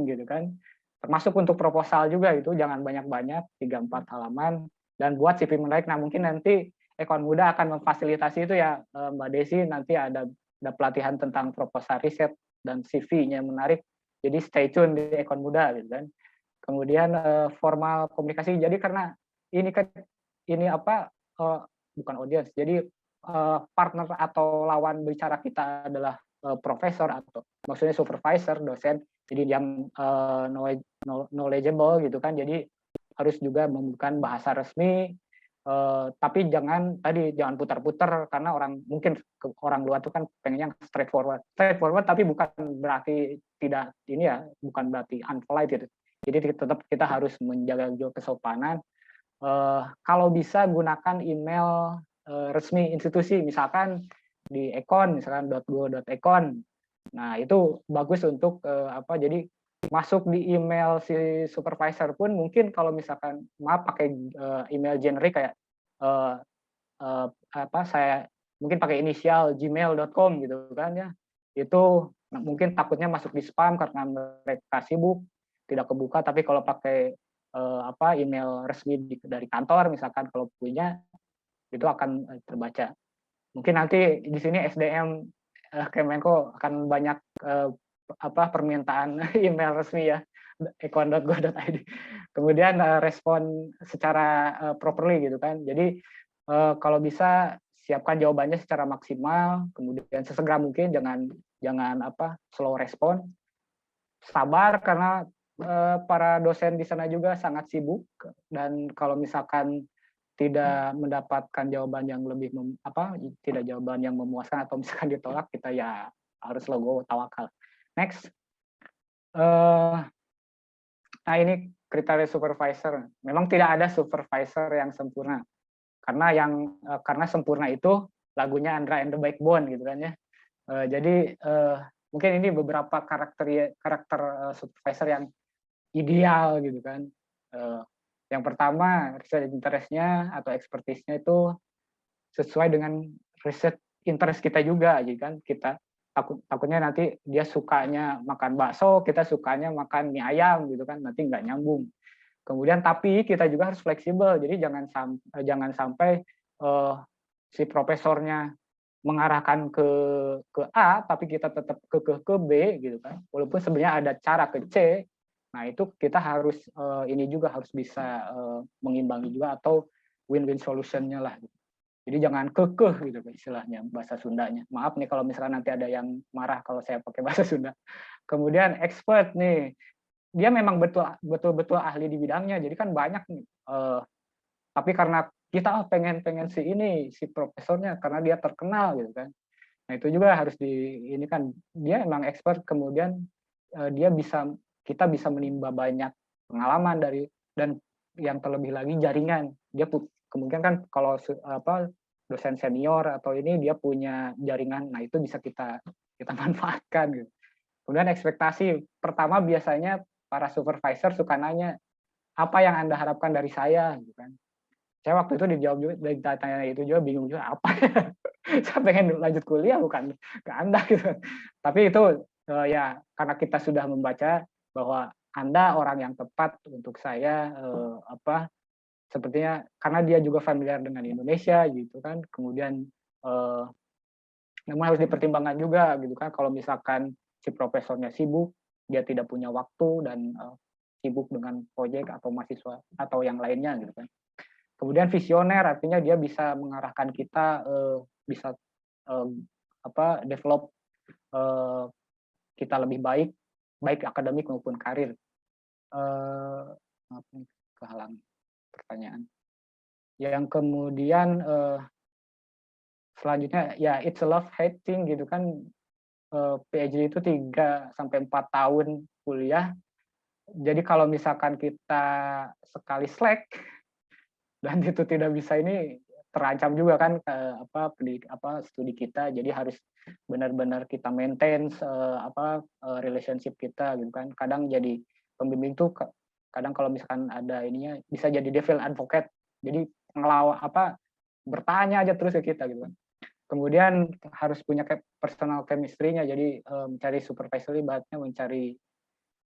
gitu kan. Termasuk untuk proposal juga itu jangan banyak-banyak, 3-4 halaman, dan buat CV menarik. Nah mungkin nanti Ekon Muda akan memfasilitasi itu ya Mbak Desi, nanti ada pelatihan tentang proposal riset dan CV-nya menarik. Jadi stay tune di Ekon Muda gitu kan. Kemudian formal komunikasi, jadi karena ini bukan audiens, jadi partner atau lawan bicara kita adalah profesor atau maksudnya supervisor, dosen, jadi yang knowledgeable gitu kan, jadi harus juga membutuhkan bahasa resmi, tapi jangan putar-putar karena orang luar itu kan pengennya straightforward tapi bukan berarti tidak ini ya, bukan berarti unpolite gitu. Jadi tetap kita harus menjaga kesopanan. Kalau bisa gunakan email resmi institusi, misalkan di Ekon, misalkan .go.ekon. Nah itu bagus untuk jadi masuk di email si supervisor pun mungkin kalau misalkan pakai email generik kayak saya mungkin pakai inisial gmail.com gitu kan ya, itu mungkin takutnya masuk di spam karena mereka sibuk tidak kebuka. Tapi kalau pakai email resmi dari kantor misalkan kalau punya, itu akan terbaca. Mungkin nanti di sini SDM Kemenko akan banyak permintaan email resmi ya, ekon.go.id. Kemudian respon secara properly gitu kan. Jadi kalau bisa siapkan jawabannya secara maksimal, kemudian sesegera mungkin, jangan slow respon. Sabar karena para dosen di sana juga sangat sibuk, dan kalau misalkan tidak mendapatkan jawaban yang tidak jawaban yang memuaskan atau misalkan ditolak, kita ya harus logo tawakal. Next. Nah ini kriteria supervisor. Memang tidak ada supervisor yang sempurna. Karena sempurna itu lagunya Andra and the Backbone gitu kan ya. Jadi mungkin ini beberapa karakter supervisor yang ideal gitu kan. Yang pertama, research interest-nya atau expertise-nya itu sesuai dengan research interest kita juga, jadi kan kita takutnya nanti dia sukanya makan bakso, kita sukanya makan mie ayam gitu kan, nanti nggak nyambung. Kemudian tapi kita juga harus fleksibel, jadi jangan sampai si profesornya mengarahkan ke A tapi kita tetap ke B gitu kan, walaupun sebenarnya ada cara ke C. Nah itu kita harus ini juga harus bisa mengimbangi juga, atau win-win solution-nya lah. Jadi jangan kekeh gitu istilahnya bahasa Sundanya. Maaf nih kalau misalkan nanti ada yang marah kalau saya pakai bahasa Sunda. Kemudian expert nih, dia memang betul-betul ahli di bidangnya. Jadi kan banyak nih. Tapi karena kita pengen si profesornya karena dia terkenal gitu kan. Nah itu juga harus ini kan dia emang expert, kemudian kita bisa menimba banyak pengalaman dan yang terlebih lagi jaringan. Dia kemungkinan kan kalau dosen senior atau ini dia punya jaringan, nah itu bisa kita manfaatkan gitu. Kemudian ekspektasi pertama biasanya para supervisor suka nanya apa yang Anda harapkan dari saya gitu kan. Saya waktu itu dijawab juga, ditanya itu juga bingung juga apa ya. Saya pengen lanjut kuliah bukan ke Anda gitu. Tapi itu ya karena kita sudah membaca bahwa Anda orang yang tepat untuk saya sepertinya karena dia juga familiar dengan Indonesia gitu kan. Kemudian namun harus dipertimbangkan juga gitu kan kalau misalkan si profesornya sibuk, dia tidak punya waktu dan sibuk dengan proyek atau mahasiswa atau yang lainnya gitu kan. Kemudian visioner artinya dia bisa mengarahkan kita bisa develop kita lebih baik akademik maupun karir. Maaf nih kehalang pertanyaan. Yang kemudian selanjutnya ya it's a love hate thing gitu kan. PhD itu 3 sampai 4 tahun kuliah. Jadi kalau misalkan kita sekali slack dan itu tidak bisa ini terancam juga kan studi kita. Jadi harus benar-benar kita maintain relationship kita gitu kan. Kadang jadi pembimbing tuh kadang kalau misalkan ada ininya bisa jadi devil advocate. Jadi bertanya aja terus ke kita gitu kan. Kemudian harus punya personal chemistry-nya, jadi mencari supervisor ibaratnya mencari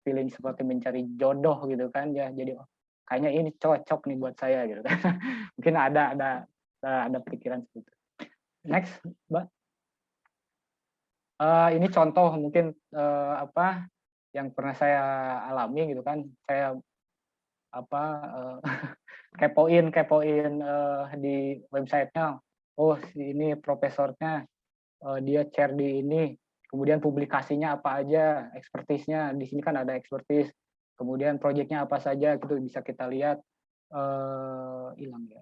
feeling seperti mencari jodoh gitu kan ya. Jadi kayaknya ini cocok nih buat saya gitu kan. Mungkin ada pikiran seperti itu. Next, Mbak. Ini contoh mungkin yang pernah saya alami gitu kan. Saya kepoin di websitenya. Oh, ini profesornya dia chair di ini, kemudian publikasinya apa aja, expertise-nya di sini kan ada expertise, kemudian proyeknya apa saja gitu bisa kita lihat. Hilang ya.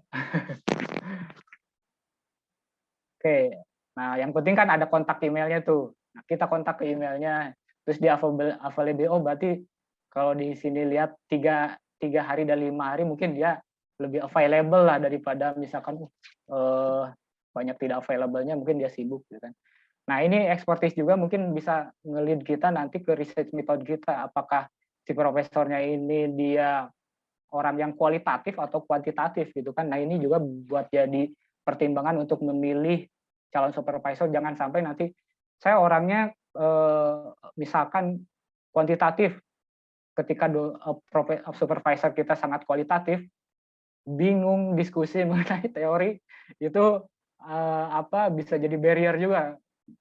Oke, nah yang penting kan ada kontak emailnya tuh. Nah, kita kontak ke emailnya, terus di available. Oh berarti kalau di sini lihat 3 hari dan 5 hari mungkin dia lebih available lah daripada misalkan banyak tidak available-nya, mungkin dia sibuk gitu kan. Nah ini expertise juga mungkin bisa nge-lead kita nanti ke research method kita, apakah si profesornya ini dia orang yang kualitatif atau kuantitatif gitu kan. Nah ini juga buat jadi pertimbangan untuk memilih calon supervisor. Jangan sampai nanti saya orangnya misalkan kuantitatif, ketika supervisor kita sangat kualitatif, bingung diskusi mengenai teori itu bisa jadi barrier juga.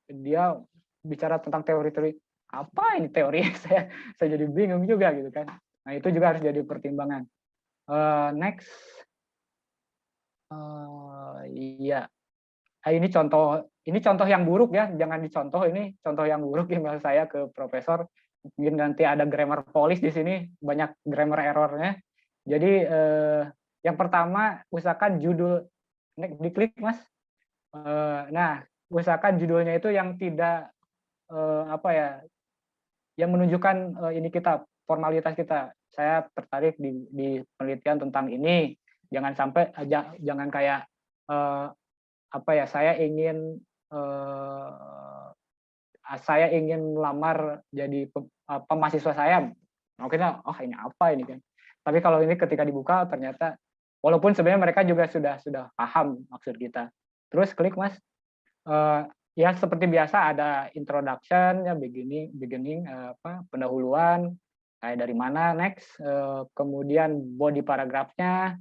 Dia bicara tentang teori-teori, apa ini teori? saya jadi bingung juga gitu kan. Nah itu juga harus jadi pertimbangan. Next, iya. Ini contoh yang buruk ya, jangan dicontoh, ini contoh yang buruk email saya ke profesor. Mungkin nanti ada grammar police di sini, banyak grammar errornya. Jadi yang pertama usahakan judul, diklik Mas. Nah, usahakan judulnya itu yang tidak yang menunjukkan ini kita, formalitas kita. Saya tertarik di penelitian tentang ini. Jangan sampai jangan kayak saya ingin melamar jadi mahasiswa saya. Makanya ini apa ini kan. Tapi kalau ini ketika dibuka ternyata walaupun sebenarnya mereka juga sudah paham maksud kita. Terus klik Mas. Ya seperti biasa ada introduction ya, beginning pendahuluan, kayak dari mana, next, kemudian body paragrafnya.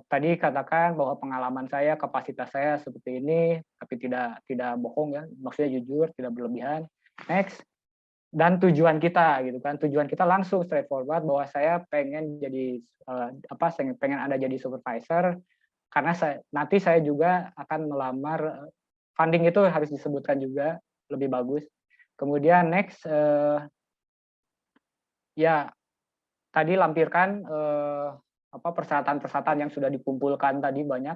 Tadi katakan bahwa pengalaman saya, kapasitas saya seperti ini, tapi tidak bohong ya, maksudnya jujur, tidak berlebihan. Next, dan tujuan kita gitu kan, tujuan kita langsung straightforward bahwa saya pengen jadi pengen Anda jadi supervisor karena nanti saya juga akan melamar funding, itu harus disebutkan juga lebih bagus. Kemudian next, ya tadi lampirkan persyaratan-persyaratan yang sudah dikumpulkan tadi banyak.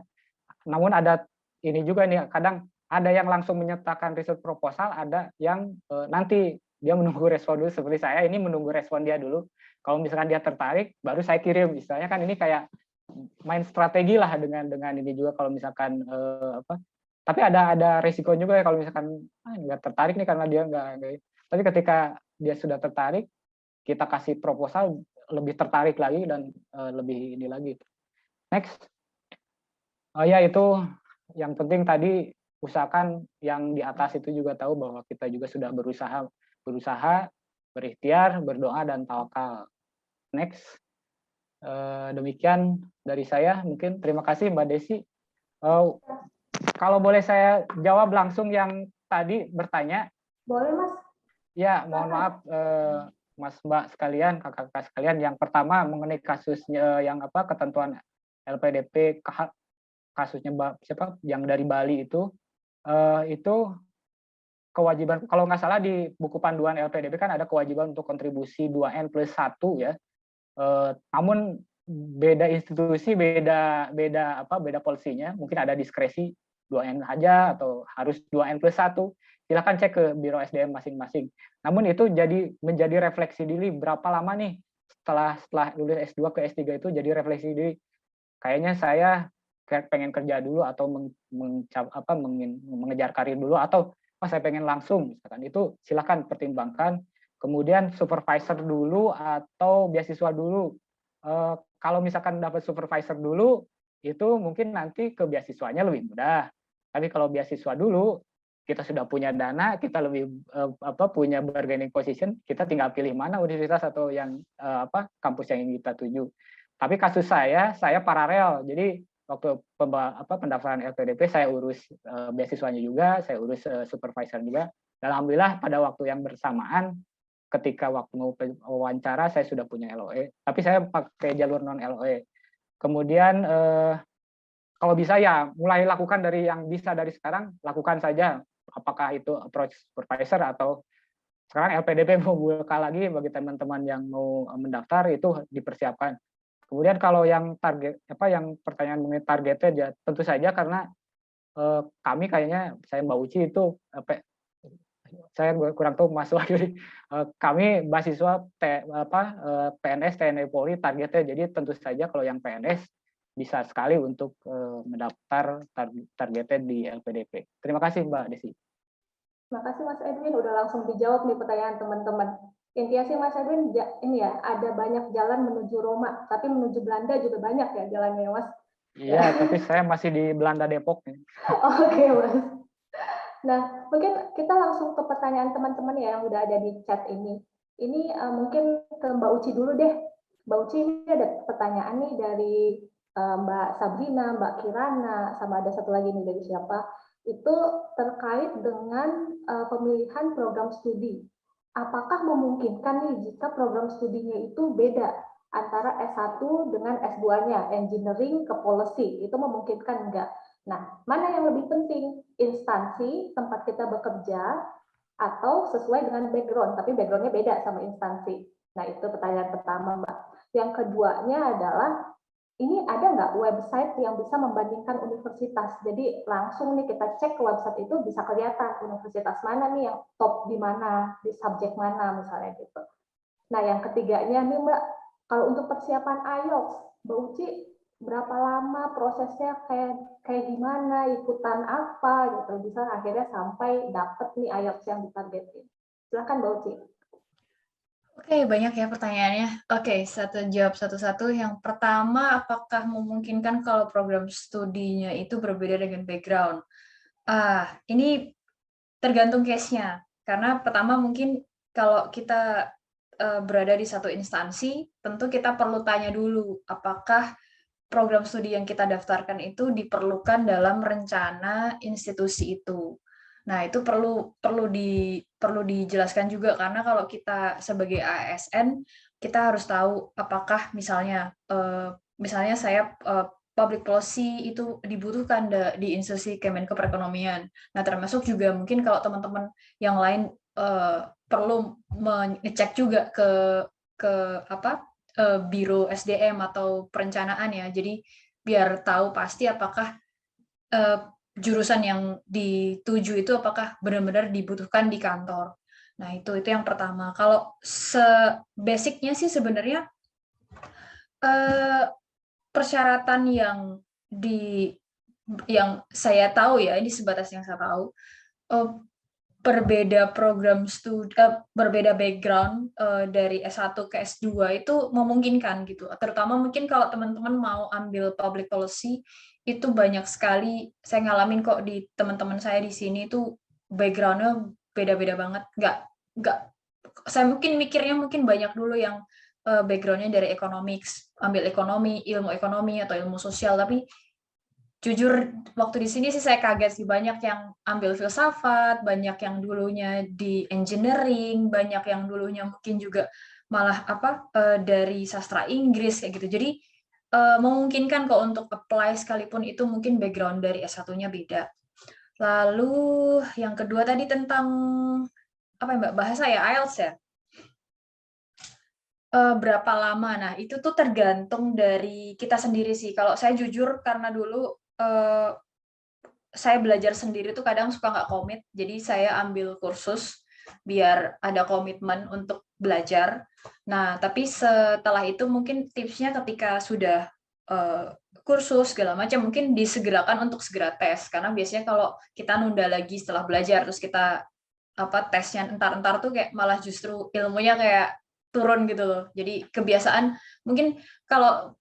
Namun ada ini juga nih, kadang ada yang langsung menyertakan research proposal, ada yang nanti dia menunggu respon dulu, seperti saya ini menunggu respon dia dulu. Kalau misalkan dia tertarik, baru saya kirim. Istilahnya kan ini kayak main strategi lah dengan ini juga, kalau misalkan tapi ada resiko juga ya kalau misalkan nggak tertarik nih karena dia nggak. Tapi ketika dia sudah tertarik, kita kasih proposal, lebih tertarik lagi dan lebih ini lagi. Next. Ya itu yang penting tadi, usahakan yang di atas itu juga tahu bahwa kita juga sudah berusaha, berikhtiar, berdoa, dan tawakal. Next. Demikian dari saya, mungkin. Terima kasih Mbak Desi. Kalau boleh saya jawab langsung yang tadi bertanya. Boleh, Mas. Ya, mohon maaf Mas Mbak sekalian, kakak-kakak sekalian. Yang pertama mengenai kasusnya yang ketentuan LPDP, kasusnya siapa yang dari Bali itu kewajiban, kalau nggak salah di buku panduan LPDP kan ada kewajiban untuk kontribusi 2N+1 ya. Namun beda institusi, beda polisinya, mungkin ada diskresi 2N aja atau harus 2N+1. Silakan cek ke Biro SDM masing-masing. Namun itu menjadi refleksi diri, berapa lama nih setelah lulus S2 ke S3 itu jadi refleksi diri. Kayaknya saya pengen kerja dulu atau mengejar karir dulu, atau saya pengen langsung, misalkan. Itu silakan pertimbangkan. Kemudian supervisor dulu atau beasiswa dulu. Kalau misalkan dapat supervisor dulu, itu mungkin nanti ke beasiswanya lebih mudah. Tapi kalau beasiswa dulu, kita sudah punya dana, kita lebih punya bargaining position, kita tinggal pilih mana universitas atau yang kampus yang ingin kita tuju. Tapi kasus saya paralel. Jadi waktu pendaftaran LPDP saya urus beasiswanya juga, saya urus supervisor juga. Dan alhamdulillah pada waktu yang bersamaan, ketika waktu mau wawancara saya sudah punya LOE, tapi saya pakai jalur non LOE. Kemudian kalau bisa ya mulai lakukan dari yang bisa dari sekarang, lakukan saja. Apakah itu approach supervisor atau sekarang LPDP mau buka lagi bagi teman-teman yang mau mendaftar, itu dipersiapkan. Kemudian kalau yang target yang pertanyaan mengenai targetnya, ya tentu saja karena kami kayaknya, saya Mbak Uci itu saya kurang tahu Mas Wahyu, kami mahasiswa PNS TNI Polri targetnya, jadi tentu saja kalau yang PNS bisa sekali untuk mendaftar targetnya di LPDP. Terima kasih Mbak Desi. Terima kasih Mas Edwin, udah langsung dijawab nih pertanyaan teman-teman. Intinya sih Mas Edwin, ini ya, ada banyak jalan menuju Roma, tapi menuju Belanda juga banyak ya jalannya Mas. Iya, tapi saya masih di Belanda Depok. Oke, Mas. Nah, mungkin kita langsung ke pertanyaan teman-teman ya yang udah ada di chat ini. Ini mungkin ke Mbak Uci dulu deh. Mbak Uci, ini ada pertanyaan nih dari Mbak Sabrina, Mbak Kirana, sama ada satu lagi nih dari siapa. Itu terkait dengan pemilihan program studi. Apakah memungkinkan nih jika program studinya itu beda antara S1 dengan S2-nya, engineering ke policy, itu memungkinkan enggak? Nah, mana yang lebih penting? Instansi tempat kita bekerja atau sesuai dengan background, tapi background-nya beda sama instansi. Nah, itu pertanyaan pertama, Mbak. Yang keduanya adalah, ini ada nggak website yang bisa membandingkan universitas? Jadi langsung nih kita cek ke website itu bisa kelihatan universitas mana nih yang top di mana, di subjek mana misalnya gitu. Nah, yang ketiganya nih Mbak, kalau untuk persiapan IELTS, Mbak Uci berapa lama prosesnya, kayak gimana, ikutan apa gitu, bisa akhirnya sampai dapet nih IELTS yang ditargetin. Silakan Mbak Uci. Oke, banyak ya pertanyaannya. Oke, jawab satu-satu. Yang pertama, apakah memungkinkan kalau program studinya itu berbeda dengan background? Ini tergantung case-nya. Karena pertama mungkin kalau kita berada di satu instansi, tentu kita perlu tanya dulu apakah program studi yang kita daftarkan itu diperlukan dalam rencana institusi itu. Nah, itu perlu dijelaskan juga, karena kalau kita sebagai ASN, kita harus tahu apakah misalnya saya public policy itu dibutuhkan di institusi Kemenko Perekonomian. Nah, termasuk juga mungkin kalau teman-teman yang lain perlu mengecek juga ke Biro SDM atau perencanaan ya. Jadi biar tahu pasti apakah jurusan yang dituju itu apakah benar-benar dibutuhkan di kantor. Nah, itu yang pertama. Kalau basicnya sih sebenarnya persyaratan yang saya tahu ya, ini sebatas yang saya tahu, berbeda program studi, berbeda background dari S1 ke S2 itu memungkinkan gitu. Terutama mungkin kalau teman-teman mau ambil public policy, itu banyak sekali saya ngalamin kok di teman-teman saya di sini itu background-nya beda-beda banget. Nggak saya mungkin mikirnya mungkin banyak dulu yang background-nya dari economics, ambil ekonomi, ilmu ekonomi atau ilmu sosial, tapi jujur waktu di sini sih saya kaget sih, banyak yang ambil filsafat, banyak yang dulunya di engineering, banyak yang dulunya mungkin juga malah dari sastra Inggris kayak gitu. Jadi memungkinkan kok untuk apply sekalipun itu mungkin background dari S1-nya beda. Lalu yang kedua tadi tentang apa ya Mbak, bahasa ya, IELTS ya. Berapa lama? Nah, itu tuh tergantung dari kita sendiri sih. Kalau saya jujur karena dulu saya belajar sendiri tuh kadang suka nggak komit, jadi saya ambil kursus biar ada komitmen untuk belajar. Nah, tapi setelah itu mungkin tipsnya ketika sudah kursus segala macam mungkin disegerakan untuk segera tes, karena biasanya kalau kita nunda lagi setelah belajar terus kita tesnya entar-entar tuh kayak malah justru ilmunya kayak turun gitu loh. Jadi kebiasaan mungkin kalau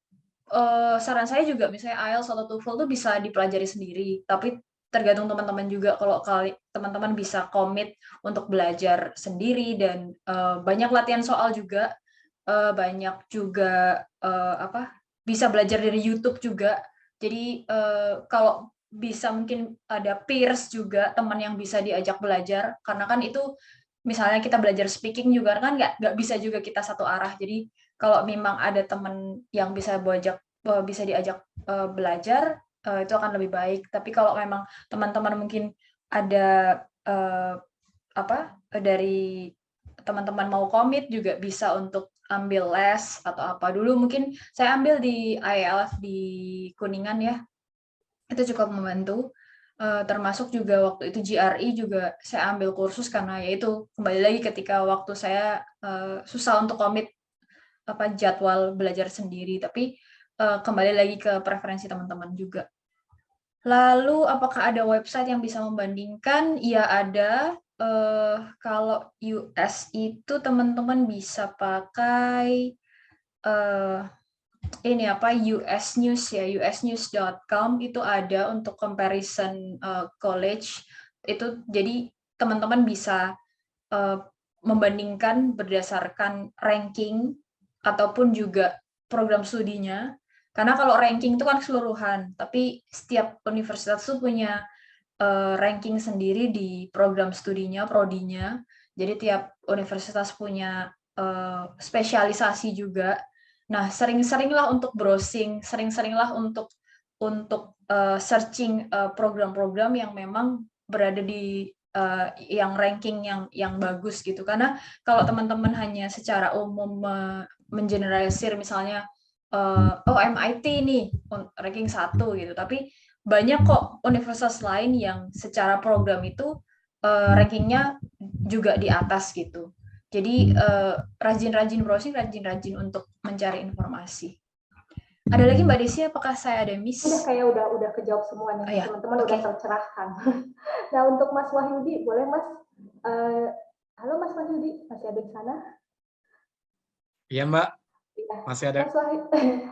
saran saya juga misalnya IELTS atau TOEFL tuh bisa dipelajari sendiri, tapi tergantung teman-teman juga. Kalau teman-teman bisa komit untuk belajar sendiri dan banyak latihan soal juga, banyak juga bisa belajar dari YouTube juga. Jadi kalau bisa mungkin ada peers juga, teman yang bisa diajak belajar, karena kan itu misalnya kita belajar speaking juga kan nggak bisa juga kita satu arah. Jadi kalau memang ada teman yang bisa diajak belajar, itu akan lebih baik. Tapi kalau memang teman-teman mungkin ada dari teman-teman mau komit juga bisa untuk ambil les atau apa. Dulu mungkin saya ambil di IELF di Kuningan ya, itu cukup membantu. Termasuk juga waktu itu GRE juga saya ambil kursus, karena yaitu kembali lagi ketika waktu saya susah untuk komit jadwal belajar sendiri, tapi kembali lagi ke preferensi teman-teman juga. Lalu apakah ada website yang bisa membandingkan? Ya ada. Kalau US itu teman-teman bisa pakai US News ya, usnews.com itu ada untuk comparison college. Itu jadi teman-teman bisa membandingkan berdasarkan ranking ataupun juga program studinya. Karena kalau ranking itu kan keseluruhan, tapi setiap universitas itu punya ranking sendiri di program studinya, prodinya. Jadi tiap universitas punya spesialisasi juga. Nah, sering-seringlah untuk browsing, sering-seringlah untuk searching program-program yang memang berada di yang ranking yang bagus gitu. Karena kalau teman-teman hanya secara umum mengeneralisir misalnya MIT nih ranking 1 gitu, tapi banyak kok universitas lain yang secara program itu rankingnya juga di atas gitu. Jadi rajin-rajin browsing, rajin-rajin untuk mencari informasi. Ada lagi Mbak Desi, apakah saya ada miss? Kayak udah kejawab semua nih, teman-teman udah tercerahkan. Nah, untuk Mas Wahyudi, boleh Mas? Halo Mas Wahyudi, masih ada di sana? Iya Mbak, masih ada.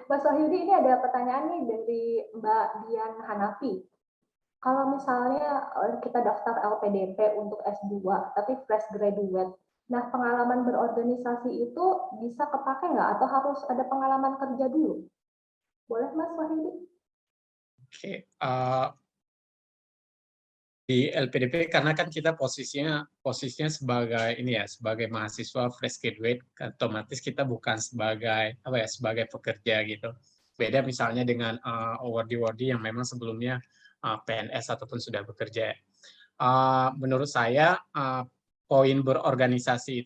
Mas Wahyudi, ini ada pertanyaan nih dari Mbak Dian Hanafi. Kalau misalnya kita daftar LPDP untuk S2, tapi fresh graduate, nah pengalaman berorganisasi itu bisa kepake nggak? Atau harus ada pengalaman kerja dulu? Boleh Mas Wahyudi? Oke, di LPDP karena kan kita posisinya sebagai sebagai mahasiswa fresh graduate, otomatis kita bukan sebagai sebagai pekerja gitu. Beda misalnya dengan awardee-awardee yang memang sebelumnya PNS ataupun sudah bekerja. Menurut saya poin berorganisasi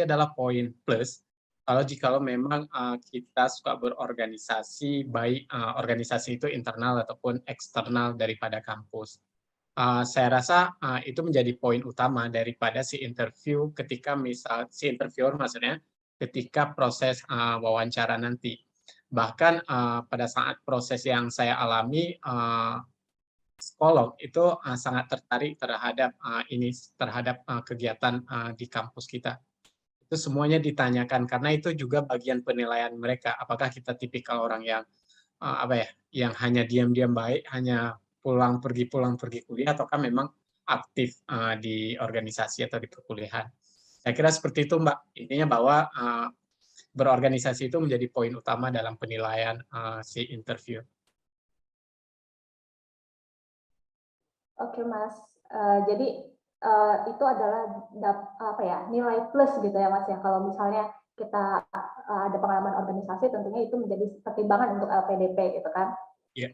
adalah poin plus jikalau memang kita suka berorganisasi, baik organisasi itu internal ataupun eksternal daripada kampus. Saya rasa itu menjadi poin utama daripada si interview si interviewer maksudnya ketika proses wawancara nanti. Bahkan pada saat proses yang saya alami, psikolog itu sangat tertarik terhadap kegiatan di kampus kita. Itu semuanya ditanyakan karena itu juga bagian penilaian mereka. Apakah kita tipikal orang yang yang hanya diam-diam baik, hanya pulang pergi kuliah, ataukah memang aktif di organisasi atau di perkuliahan. Saya kira seperti itu, Mbak. Intinya bahwa berorganisasi itu menjadi poin utama dalam penilaian si interview. Oke, Mas. Jadi itu adalah nilai plus gitu ya, Mas ya. Kalau misalnya kita ada pengalaman organisasi, tentunya itu menjadi pertimbangan untuk LPDP gitu kan. Iya.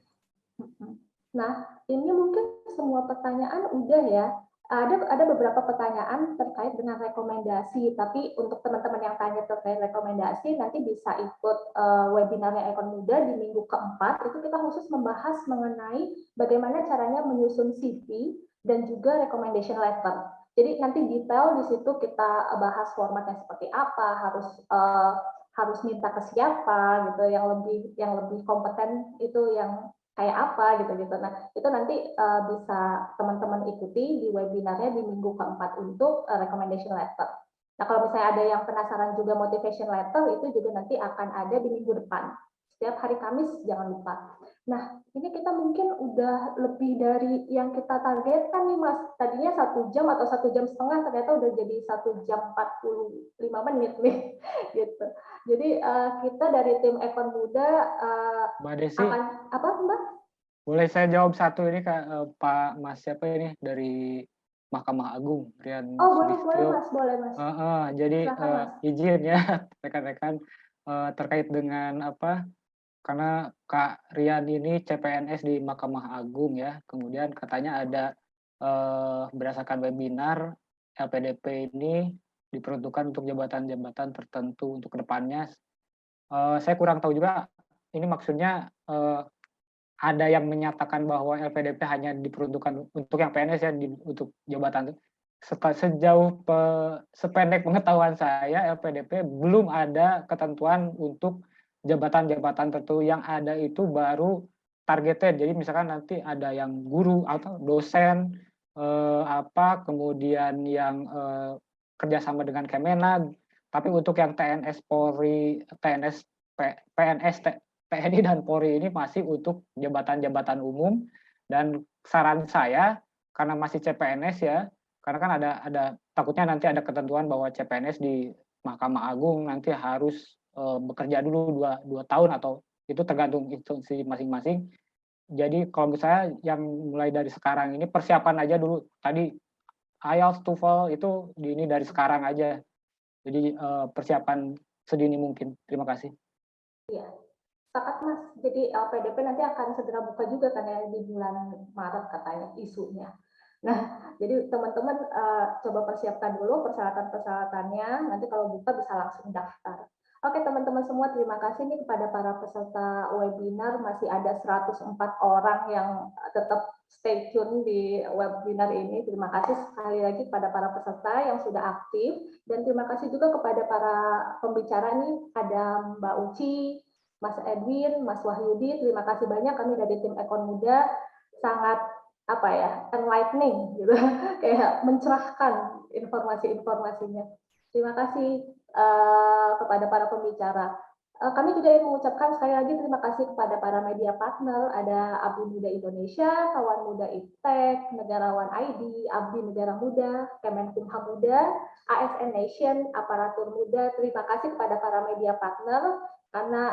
Nah, ini mungkin semua pertanyaan udah ya. Ada beberapa pertanyaan terkait dengan rekomendasi, tapi untuk teman-teman yang tanya terkait rekomendasi, nanti bisa ikut webinarnya Ekon Muda di minggu keempat. Itu kita khusus membahas mengenai bagaimana caranya menyusun CV dan juga recommendation letter. Jadi nanti detail di situ kita bahas formatnya seperti apa, harus minta ke siapa gitu, yang lebih kompeten itu yang kayak apa gitu. Nah, itu nanti bisa teman-teman ikuti di webinarnya di minggu keempat untuk recommendation letter. Nah, kalau misalnya ada yang penasaran juga motivation letter, itu juga nanti akan ada di minggu depan. Setiap hari Kamis, jangan lupa. Nah, ini kita mungkin udah lebih dari yang kita targetkan nih, Mas. Tadinya 1 jam atau 1 jam setengah, ternyata udah jadi 1 jam 45 menit nih. Gitu. Jadi kita dari tim Ekon Muda Mbak Desi, akan apa, Mbak? Boleh saya jawab satu ini Pak Mas siapa ini dari Mahkamah Agung, Rian Oh, boleh Sulistyo. Mas, boleh Mas. Jadi Silakan, Mas. izin ya rekan-rekan terkait dengan karena Kak Rian ini CPNS di Mahkamah Agung ya, kemudian katanya ada berdasarkan webinar LPDP ini diperuntukkan untuk jabatan-jabatan tertentu untuk kedepannya. Saya kurang tahu juga ini maksudnya ada yang menyatakan bahwa LPDP hanya diperuntukkan untuk yang PNS ya, untuk jabatan. Sejauh sependek pengetahuan saya, LPDP belum ada ketentuan untuk jabatan-jabatan tertentu. Yang ada itu baru targeted. Jadi misalkan nanti ada yang guru atau dosen, kemudian yang kerjasama dengan Kemenag. Tapi untuk yang TNS Polri, PNS, TNI dan Polri ini masih untuk jabatan-jabatan umum. Dan saran saya, karena masih CPNS ya, karena kan ada takutnya nanti ada ketentuan bahwa CPNS di Mahkamah Agung nanti harus bekerja dulu 2 tahun, atau itu tergantung institusi masing-masing. Jadi kalau misalnya yang mulai dari sekarang ini persiapan aja dulu. Tadi IELTS, TOEFL itu ini dari sekarang aja. Jadi persiapan sedini mungkin. Terima kasih. Iya. Sepakat, Mas. Jadi LPDP nanti akan segera buka juga kan ya di bulan Maret katanya isunya. Nah, jadi teman-teman coba persiapkan dulu persyaratan-persyaratannya. Nanti kalau buka bisa langsung daftar. Oke, teman-teman semua, terima kasih nih kepada para peserta webinar. Masih ada 104 orang yang tetap stay tune di webinar ini. Terima kasih sekali lagi kepada para peserta yang sudah aktif. Dan terima kasih juga kepada para pembicara nih. Ada Mbak Uci, Mas Edwin, Mas Wahyudi, terima kasih banyak. Kami dari tim Ekon Muda sangat enlightening gitu, kayak mencerahkan informasi-informasinya. Terima kasih kepada para pembicara. Kami juga ingin mengucapkan sekali lagi terima kasih kepada para media partner, ada Abdi Muda Indonesia, Kawan Muda Iptek, Negarawan ID, Abdi Negara Muda, Kemenkumham Muda, ASN Nation, Aparatur Muda. Terima kasih kepada para media partner karena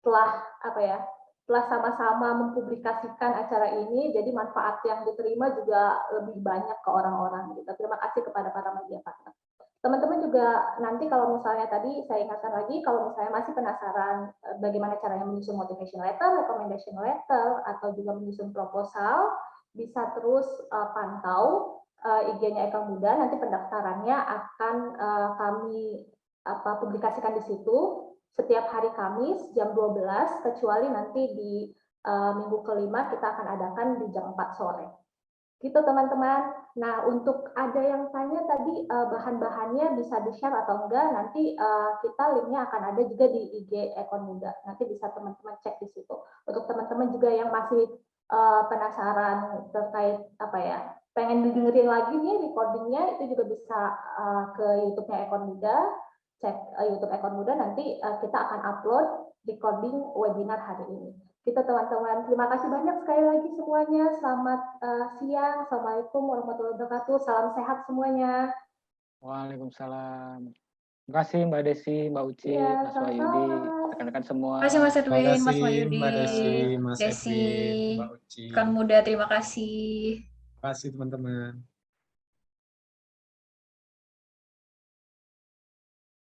telah sama-sama mempublikasikan acara ini, jadi manfaat yang diterima juga lebih banyak ke orang-orang. Gitu. Terima kasih kepada para media partner. Teman-teman juga juga nanti kalau misalnya tadi saya ingatkan lagi, kalau misalnya masih penasaran bagaimana caranya menyusun motivation letter, recommendation letter, atau juga menyusun proposal, bisa terus pantau IG-nya Eka Muda. Nanti pendaftarannya akan kami publikasikan di situ setiap hari Kamis jam 12, kecuali nanti di minggu kelima kita akan adakan di jam 4 sore. Gitu teman-teman. Nah, untuk ada yang tanya tadi bahan-bahannya bisa di-share atau enggak, nanti kita linknya akan ada juga di IG Ekon Muda. Nanti bisa teman-teman cek di situ. Untuk teman-teman juga yang masih penasaran terkait pengen dengerin lagi nih recordingnya, itu juga bisa ke YouTube-nya Ekon Muda, cek YouTube Ekon Muda, nanti kita akan upload recording webinar hari ini. Gitu teman-teman, terima kasih banyak sekali lagi semuanya. Selamat siang, Assalamualaikum warahmatullahi wabarakatuh. Salam sehat semuanya. Waalaikumsalam. Terima kasih Mbak Desi, Mbak Uci, Ya, Mas Wahyudi, sama-sama. rekan-rekan semua. Terima kasih Mas Terima Edwin, Mas kasih Wahyudi, Mbak Desi, Mas Desi, Edwin, Mbak Uci. Rekan Muda, terima kasih. Terima kasih teman-teman.